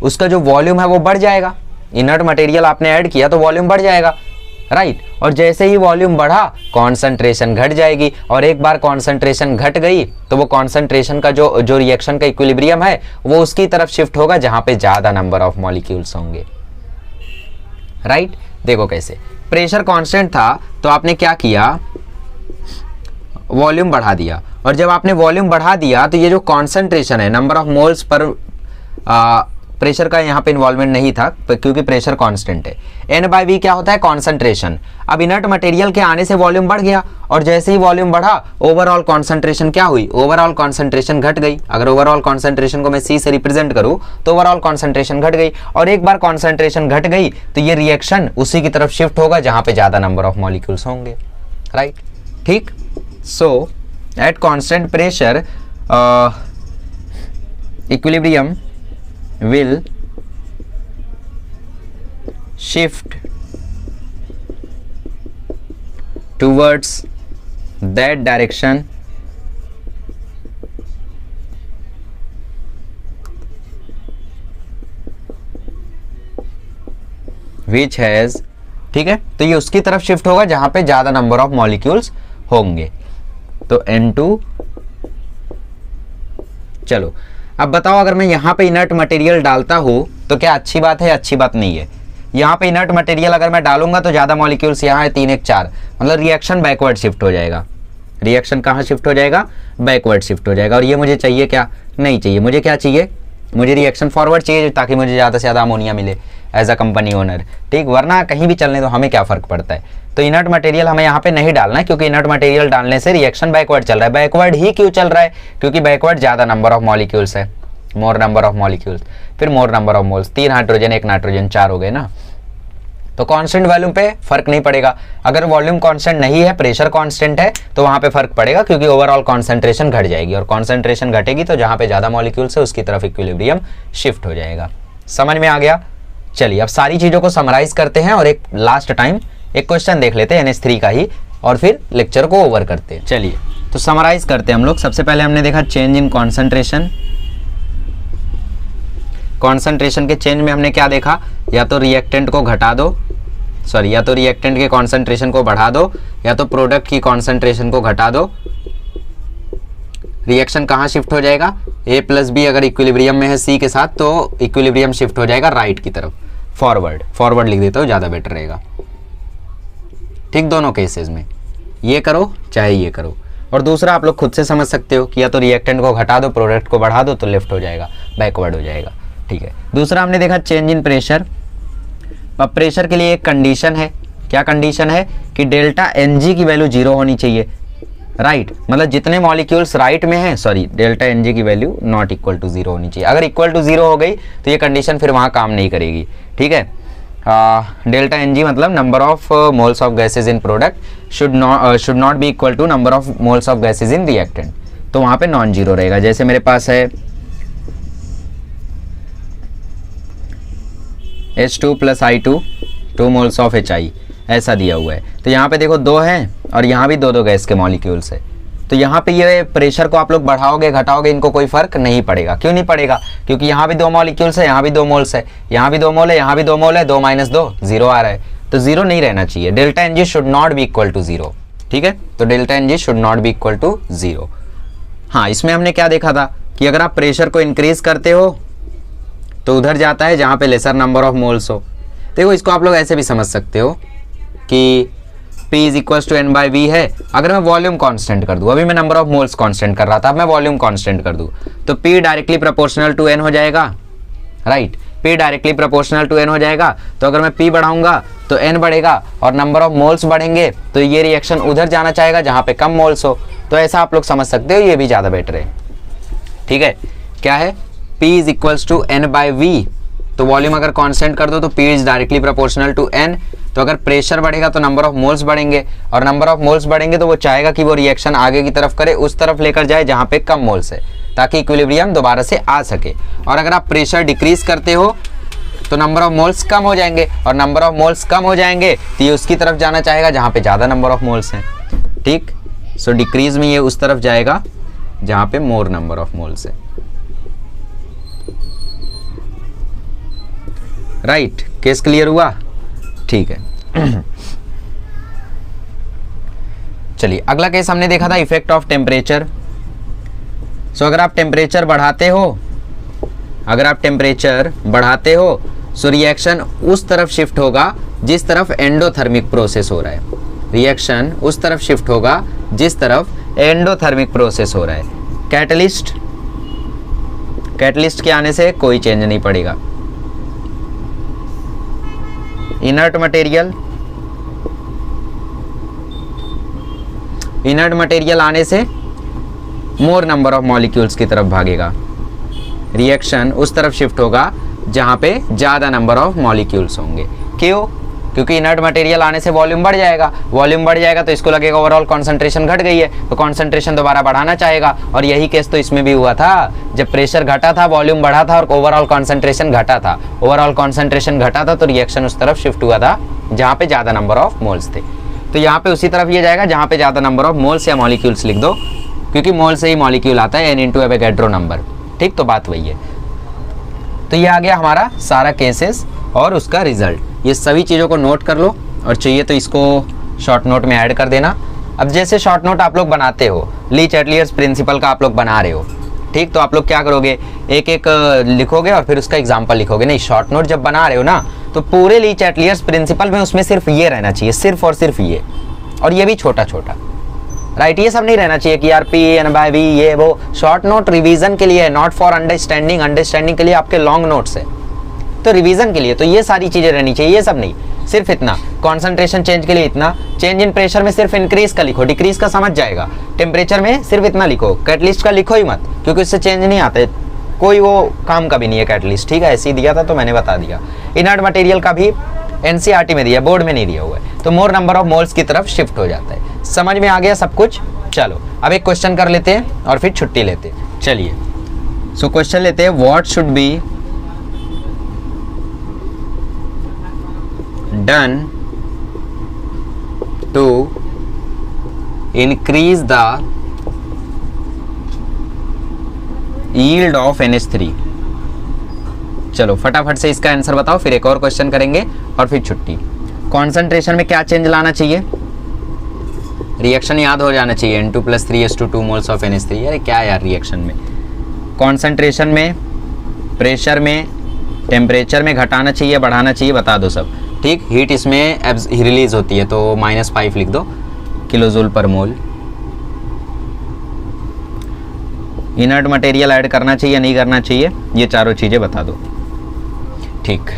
उसका जो वॉल्यूम है वो बढ़ जाएगा। इनर्ट मटेरियल आपने ऐड किया तो वॉल्यूम बढ़ जाएगा, राइट। और जैसे ही वॉल्यूम बढ़ा कॉन्सेंट्रेशन घट जाएगी, और एक बार कॉन्सेंट्रेशन घट गई तो वो कॉन्सेंट्रेशन का जो रिएक्शन का इक्विलिब्रियम है वो उसकी तरफ शिफ्ट होगा जहां पे ज्यादा नंबर ऑफ मॉलिक्यूल्स होंगे, राइट। देखो कैसे, प्रेशर कांस्टेंट था तो आपने क्या किया, वॉल्यूम बढ़ा दिया, और जब आपने वॉल्यूम बढ़ा दिया तो ये जो कॉन्सेंट्रेशन है, number of moles per pressure का यहाँ पे इन्वॉल्वमेंट नहीं था क्योंकि प्रेशर कांस्टेंट है। N/V क्या होता है? कॉन्सेंट्रेशन। अब इनर्ट मटेरियल के आने से वॉल्यूम बढ़ गया और जैसे ही वॉल्यूम बढ़ा ओवरऑल कॉन्सेंट्रेशन क्या हुई? ओवरऑल कॉन्सेंट्रेशन घट गई। अगर ओवरऑल कॉन्सेंट्रेशन को मैं C से रिप्रेजेंट करूं तो ओवरऑल कॉन्सेंट्रेशन घट गई, और एक बार कॉन्सेंट्रेशन घट गई तो ये रिएक्शन उसी की तरफ शिफ्ट होगा जहां पे ज्यादा नंबर ऑफ मॉलिक्यूल्स होंगे, राइट? ठीक। So at constant pressure equilibrium will shift towards that direction which has, ठीक है, तो ये उसकी तरफ शिफ्ट होगा जहां पे ज्यादा नंबर ऑफ मॉलिक्यूल्स होंगे। तो N2, चलो अब बताओ अगर मैं यहाँ पे इनर्ट मटेरियल डालता हूँ तो क्या अच्छी बात है? अच्छी बात नहीं है। यहाँ पे इनर्ट मटेरियल अगर मैं डालूंगा तो ज़्यादा मॉलिक्यूल्स यहाँ है 3 1 4, मतलब रिएक्शन बैकवर्ड शिफ्ट हो जाएगा। रिएक्शन कहाँ शिफ्ट हो जाएगा? बैकवर्ड शिफ्ट हो जाएगा। और ये मुझे चाहिए क्या? नहीं चाहिए। मुझे क्या चाहिए? मुझे रिएक्शन फॉरवर्ड चाहिए ताकि मुझे ज़्यादा से ज़्यादा अमोनिया मिले एज अ कंपनी ओनर, ठीक। वरना कहीं भी चलने दो, हमें क्या फ़र्क पड़ता है। तो इनर्ट मटेरियल हमें यहाँ पे नहीं डालना है क्योंकि इनर्ट मटेरियल डालने से रिएक्शन बैकवर्ड चल रहा है। बैकवर्ड ही क्यों चल रहा है? क्योंकि बैकवर्ड ज़्यादा नंबर ऑफ मॉलिक्यूल्स है, मोर नंबर ऑफ मॉलिक्यूल्स, फिर मोर number of moles. 3 hydrogen 1 nitrogen 4 हो गए ना। तो कांस्टेंट वॉल्यूम पे फर्क नहीं पड़ेगा। अगर वॉल्यूम कांस्टेंट नहीं है, प्रेशर कांस्टेंट है, तो वहां पे फर्क पड़ेगा क्योंकि ओवरऑल कॉन्सेंट्रेशन घट जाएगी, और कॉन्सेंट्रेशन घटेगी तो जहां पे ज्यादा मॉलिक्यूल्स है उसकी तरफ इक्विलिब्रियम शिफ्ट हो जाएगा। समझ में आ गया? चलिए अब सारी चीजों को समराइज करते हैं और एक लास्ट टाइम एक क्वेश्चन देख लेते हैं NH3 का ही, और फिर लेक्चर को ओवर करते हैं। चलिए तो समराइज करते हैं हम लोग। सबसे पहले हमने देखा चेंज इन कॉन्सेंट्रेशन। कॉन्सेंट्रेशन के चेंज में हमने क्या देखा? या तो रिएक्टेंट को घटा दो, सॉरी, या तो रिएक्टेंट के कॉन्सेंट्रेशन को बढ़ा दो, या तो प्रोडक्ट की कॉन्सेंट्रेशन को घटा दो। रिएक्शन कहाँ शिफ्ट हो जाएगा? A + B अगर इक्विलिब्रियम में है C के साथ तो इक्विलिब्रियम शिफ्ट हो जाएगा राइट की तरफ, फॉरवर्ड लिख देता हूँ, ज़्यादा बेटर रहेगा, ठीक। दोनों केसेस में ये करो चाहे ये करो। और दूसरा आप लोग खुद से समझ सकते हो कि या तो रिएक्टेंट को घटा दो, प्रोडक्ट को बढ़ा दो, तो लेफ्ट हो जाएगा, बैकवर्ड हो जाएगा, ठीक है। दूसरा हमने देखा चेंज इन प्रेशर। अब प्रेशर के लिए एक कंडीशन है। क्या कंडीशन है? कि डेल्टा Ng की वैल्यू 0 होनी चाहिए, राइट। मतलब जितने मॉलिक्यूल्स राइट में हैं, सॉरी, डेल्टा Ng की वैल्यू नॉट इक्वल टू 0 होनी चाहिए। अगर इक्वल टू 0 हो गई तो ये कंडीशन फिर वहाँ काम नहीं करेगी, ठीक है। डेल्टा Ng मतलब number of moles of gases in product should not be equal to number of moles of gases in reactant, तो वहाँ पे नॉन जीरो रहेगा। जैसे मेरे पास है H2 + I2 2 moles of HI, ऐसा दिया हुआ है। तो यहाँ पे देखो 2 हैं और यहाँ भी 2 गैस के मॉलिक्यूल्स है। तो यहाँ पे ये प्रेशर को आप लोग बढ़ाओगे घटाओगे, इनको कोई फर्क नहीं पड़ेगा। क्यों नहीं पड़ेगा? क्योंकि यहाँ भी 2 मॉलिक्यूल्स है, यहाँ भी 2 मोल्स है, यहाँ भी 2 मोल है, यहाँ भी 2 मोल है, 2 - 2 0 आ रहा है, तो 0 नहीं रहना चाहिए। Delta Ng should not be equal to 0, ठीक है। तो delta Ng should not be equal to 0। हाँ, इसमें हमने क्या देखा था कि अगर आप प्रेशर को इंक्रीज करते हो तो उधर जाता है जहाँ पे लेसर नंबर ऑफ मोल्स हो। देखो इसको आप लोग ऐसे भी समझ सकते हो कि P = N/V है। अगर मैं वॉल्यूम कांस्टेंट कर दूं, अभी मैं नंबर ऑफ मोल्स कांस्टेंट कर रहा था, अब मैं वॉल्यूम कांस्टेंट कर दूं तो P directly proportional to N हो जाएगा, right. P directly proportional to N हो जाएगा। तो अगर मैं P बढ़ाऊंगा तो N बढ़ेगा और नंबर ऑफ मोल्स बढ़ेंगे तो ये रिएक्शन उधर जाना चाहेगा जहाँ पे कम मोल्स हो। तो ऐसा आप लोग समझ सकते हो, ये भी ज़्यादा बेटर है, ठीक है। क्या है? P = N/V। तो वॉल्यूम अगर कांस्टेंट कर दो तो P is directly proportional to N। तो अगर प्रेशर बढ़ेगा तो नंबर ऑफ मोल्स बढ़ेंगे, और नंबर ऑफ मोल्स बढ़ेंगे तो वो चाहेगा कि वो रिएक्शन आगे की तरफ करे, उस तरफ लेकर जाए जहाँ पे कम मोल्स है, ताकि इक्विलिब्रियम दोबारा से आ सके। और अगर आप प्रेशर डिक्रीज करते हो तो नंबर ऑफ मोल्स कम हो जाएंगे, और नंबर ऑफ मोल्स कम हो जाएंगे तो ये उसकी तरफ जाना चाहेगा जहाँ पे ज़्यादा नंबर ऑफ मोल्स हैं, ठीक। सो डिक्रीज में ये उस तरफ जाएगा जहाँ पे मोर नंबर ऑफ मोल्स है, राइट। केस क्लियर हुआ? ठीक है। चलिए अगला केस हमने देखा था इफेक्ट ऑफ टेम्परेचर। सो अगर आप टेम्परेचर बढ़ाते हो सो रिएक्शन उस तरफ शिफ्ट होगा जिस तरफ एंडोथर्मिक प्रोसेस हो रहा है। रिएक्शन उस तरफ शिफ्ट होगा जिस तरफ एंडोथर्मिक प्रोसेस हो रहा है। कैटलिस्ट के आने से कोई चेंज नहीं पड़ेगा, इनर्ट मटेरियल आने से मोर नंबर ऑफ मॉलिक्यूल्स की तरफ भागेगा, रिएक्शन उस तरफ शिफ्ट होगा जहां पे ज़्यादा नंबर ऑफ मॉलिक्यूल्स होंगे। क्यों? क्योंकि इनर्ट मटेरियल आने से वॉल्यूम बढ़ जाएगा, वॉल्यूम बढ़ जाएगा तो इसको लगेगा ओवरऑल कॉन्सेंट्रेशन घट गई है, तो कॉन्सेंट्रेशन दोबारा बढ़ाना चाहेगा। और यही केस तो इसमें भी हुआ था, जब प्रेशर घटा था वॉल्यूम बढ़ा था और ओवरऑल कॉन्सेंट्रेशन घटा था। ओवरऑल कॉन्सेंट्रेशन घटा था तो रिएक्शन उस तरफ शिफ्ट हुआ था जहाँ पे ज़्यादा नंबर ऑफ मोल्स थे। तो यहाँ पे उसी तरफ ये जाएगा जहाँ पे ज़्यादा नंबर ऑफ मोल्स या मॉलिक्यूल्स लिख दो, क्योंकि मोल से ही मॉलिक्यूल आता है, n × एवोगैड्रो नंबर। ठीक, तो बात वही है। तो ये आ गया हमारा सारा केसेस और उसका रिजल्ट। ये सभी चीज़ों को नोट कर लो और चाहिए तो इसको शॉर्ट नोट में ऐड कर देना। अब जैसे शॉर्ट नोट आप लोग बनाते हो, ली चैटलियर्स प्रिंसिपल का आप लोग बना रहे हो, ठीक, तो आप लोग क्या करोगे, एक एक लिखोगे और फिर उसका एग्जाम्पल लिखोगे। नहीं, शॉर्ट नोट जब बना रहे हो ना तो पूरे ली चैटलियर्स प्रिंसिपल में उसमें सिर्फ ये रहना चाहिए, सिर्फ और सिर्फ ये, और ये भी छोटा छोटा, राइट। ये सब नहीं रहना चाहिए कि यार P/V ये वो। शॉर्ट नोट रिवीजन के लिए है, नॉट फॉर अंडरस्टैंडिंग। अंडरस्टैंडिंग के लिए आपके लॉन्ग नोट्स है, तो रिवीजन के लिए तो ये सारी चीज़ें रहनी चाहिए, ये सब नहीं। सिर्फ इतना, कॉन्सेंट्रेशन चेंज के लिए इतना, चेंज इन प्रेशर में सिर्फ इंक्रीज का लिखो, डिक्रीज का समझ जाएगा। टेम्परेचर में सिर्फ इतना लिखो, कैटलिस्ट का लिखो ही मत, क्योंकि उससे चेंज नहीं आता है, कोई वो काम का भी नहीं है कैटलिस्ट। ठीक है, ऐसे ही दिया था तो मैंने बता दिया। इनर्ट मटेरियल का भी NCERT में दिया, बोर्ड में नहीं दिया हुआ है, तो मोर नंबर ऑफ मोल्स की तरफ शिफ्ट हो जाता है। समझ में आ गया सब कुछ? चलो अब एक क्वेश्चन कर लेते हैं और फिर छुट्टी लेते हैं। चलिए, सो क्वेश्चन लेते हैं, what should be done to increase the yield of NH3। चलो फटाफट से इसका आंसर बताओ, फिर एक और क्वेश्चन करेंगे और फिर छुट्टी। कॉन्सेंट्रेशन में क्या चेंज लाना चाहिए? रिएक्शन याद हो जाना चाहिए, N2 + 3:2 मोल्स ऑफ NH3। अरे क्या यार, रिएक्शन में, कॉन्सेंट्रेशन में, प्रेशर में, टेम्परेचर में घटाना चाहिए, बढ़ाना चाहिए, बता दो सब। ठीक, हीट इसमें रिलीज होती है तो -5 लिख दो kJ/mol। इनर्ट मटेरियल ऐड करना चाहिए नहीं करना चाहिए, ये चारों चीज़ें बता दो। ठीक,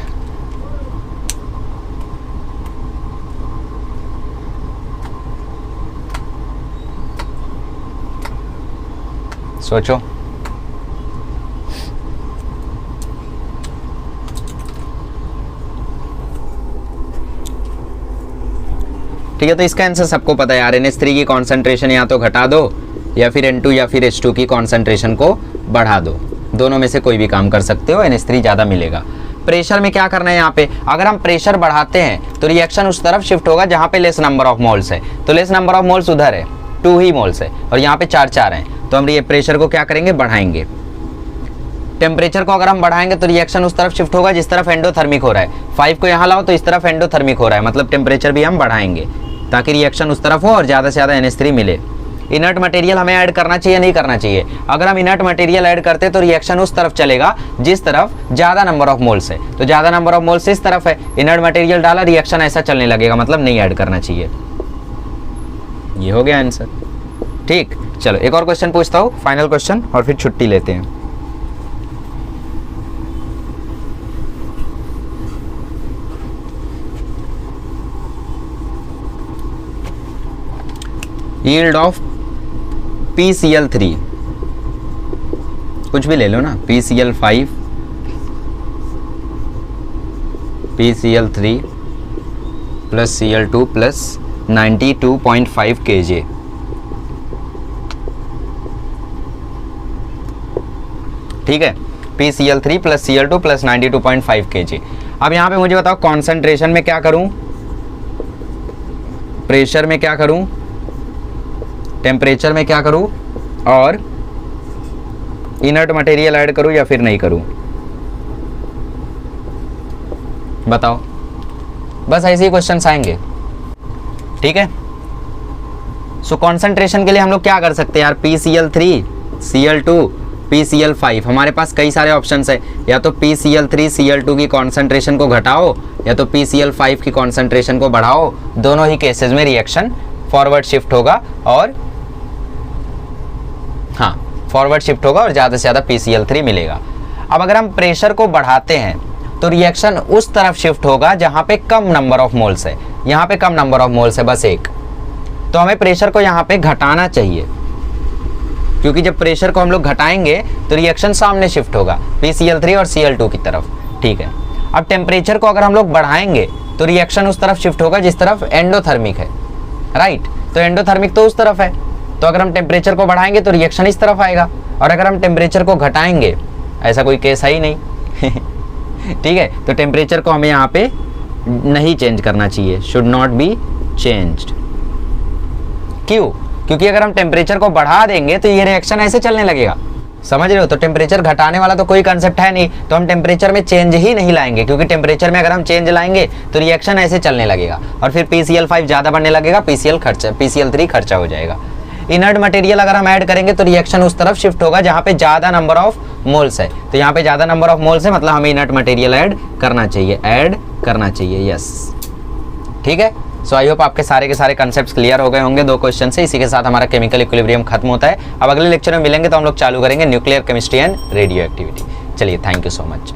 सोचो। ठीक है, तो इसका आंसर सबको पता है यार, NH3 की कॉन्सेंट्रेशन या तो घटा दो या फिर N2 या फिर H2 की कॉन्सेंट्रेशन को बढ़ा दो, दोनों में से कोई भी काम कर सकते हो, NH3 ज़्यादा मिलेगा। प्रेशर में क्या करना है यहाँ पे, अगर हम प्रेशर बढ़ाते हैं तो रिएक्शन उस तरफ शिफ्ट होगा जहाँ पे लेस नंबर ऑफ मोल्स है, तो लेस नंबर ऑफ मोल्स उधर है, 2 ही मोल्स है, और यहाँ पे 4 हैं, तो हम ये प्रेशर को क्या करेंगे, बढ़ाएंगे। टेम्परेचर को अगर हम बढ़ाएंगे तो रिएक्शन उस तरफ शिफ्ट होगा जिस तरफ एंडोथर्मिक हो रहा है। 5 को यहाँ लाओ तो इस तरफ एंडोथर्मिक हो रहा है, मतलब टेम्परेचर भी हम बढ़ाएंगे ताकि रिएक्शन उस तरफ हो और ज़्यादा से ज़्यादा NH3 मिले। इनर्ट मटेरियल हमें ऐड करना चाहिए नहीं करना चाहिए? अगर हम इनर्ट मटेरियल ऐड करते तो रिएक्शन उस तरफ चलेगा जिस तरफ ज़्यादा नंबर ऑफ मोल्स है, तो ज़्यादा नंबर ऑफ मोल्स इस तरफ है, इनर्ट मटेरियल डाला, रिएक्शन ऐसा चलने लगेगा, मतलब नहीं ऐड करना चाहिए। ये हो गया आंसर। ठीक, चलो एक और क्वेश्चन पूछता हूँ, फाइनल क्वेश्चन, और फिर छुट्टी लेते हैं। यील्ड ऑफ PCl3, कुछ भी ले लो ना, PCl5, PCl3 + Cl2 + 92.5 kJ। ठीक है, PCl3 + Cl2 + 92.5 kJ। अब यहाँ पे मुझे बताओ कॉन्सेंट्रेशन में क्या करूँ, प्रेशर में क्या करूँ, टेम्परेचर में क्या करूँ, और इनर्ट मटेरियल ऐड करूँ या फिर नहीं करूँ? बताओ, बस ऐसे ही क्वेश्चंस आएंगे। ठीक है, सो कॉन्सेंट्रेशन के लिए हम लोग क्या कर सकते हैं यार, PCl3, Cl2, PCl5, हमारे पास कई सारे ऑप्शंस है, या तो PCl3 Cl2 की कॉन्सेंट्रेशन को घटाओ या तो PCl5 की कॉन्सेंट्रेशन को बढ़ाओ, दोनों ही केसेस में रिएक्शन फॉरवर्ड शिफ्ट होगा, और हाँ फॉरवर्ड शिफ्ट होगा और ज़्यादा से ज़्यादा PCl3 मिलेगा। अब अगर हम प्रेशर को बढ़ाते हैं तो रिएक्शन उस तरफ शिफ्ट होगा जहां पे कम नंबर ऑफ मोल्स है। यहाँ पे कम नंबर ऑफ मोल्स है, बस एक। तो हमें प्रेशर को यहाँ पे घटाना चाहिए, क्योंकि जब प्रेशर को हम लोग घटाएंगे तो रिएक्शन सामने शिफ्ट होगा PCl3 और Cl2 की तरफ, ठीक है। अब टेम्परेचर को अगर हम लोग बढ़ाएंगे तो रिएक्शन उस तरफ शिफ्ट होगा जिस तरफ एंडोथर्मिक है, राइट। तो एंडोथर्मिक तो उस तरफ है, तो अगर हम टेम्परेचर को बढ़ाएंगे तो रिएक्शन इस तरफ आएगा, और अगर हम टेम्परेचर को घटाएंगे, ऐसा कोई केस है ही नहीं ठीक है। तो टेम्परेचर को हमें यहाँ पे नहीं चेंज करना चाहिए, शुड नॉट बी चेंज्ड। क्यों? क्योंकि अगर हम टेम्परेचर को बढ़ा देंगे तो ये रिएक्शन ऐसे चलने लगेगा, समझ रहे हो। तो टेम्परेचर घटाने वाला तो कोई कंसेप्ट है नहीं, तो हम टेम्परेचर में चेंज ही नहीं लाएंगे, क्योंकि टेम्परेचर में अगर हम चेंज लाएंगे तो रिएक्शन ऐसे चलने लगेगा, और फिर PCl5 ज़्यादा बढ़ने लगेगा, PCl3 खर्चा हो जाएगा। इनर्ट मटेरियल अगर हम ऐड करेंगे तो रिएक्शन उस तरफ शिफ्ट होगा जहाँ पे ज़्यादा नंबर ऑफ मोल्स है। तो यहाँ पे ज़्यादा नंबर ऑफ मोल्स है, मतलब हमें इनर्ट मटेरियल ऐड करना चाहिए, यस, ठीक है। सो आई होप आपके सारे के सारे कंसेप्ट्स क्लियर हो गए होंगे 2 क्वेश्चन से। इसी के साथ हमारा केमिकल इक्विलिब्रियम खत्म होता है। अब अगले लेक्चर में मिलेंगे तो हम लोग चालू करेंगे nuclear chemistry and radio activity. चलिए, थैंक यू सो मच।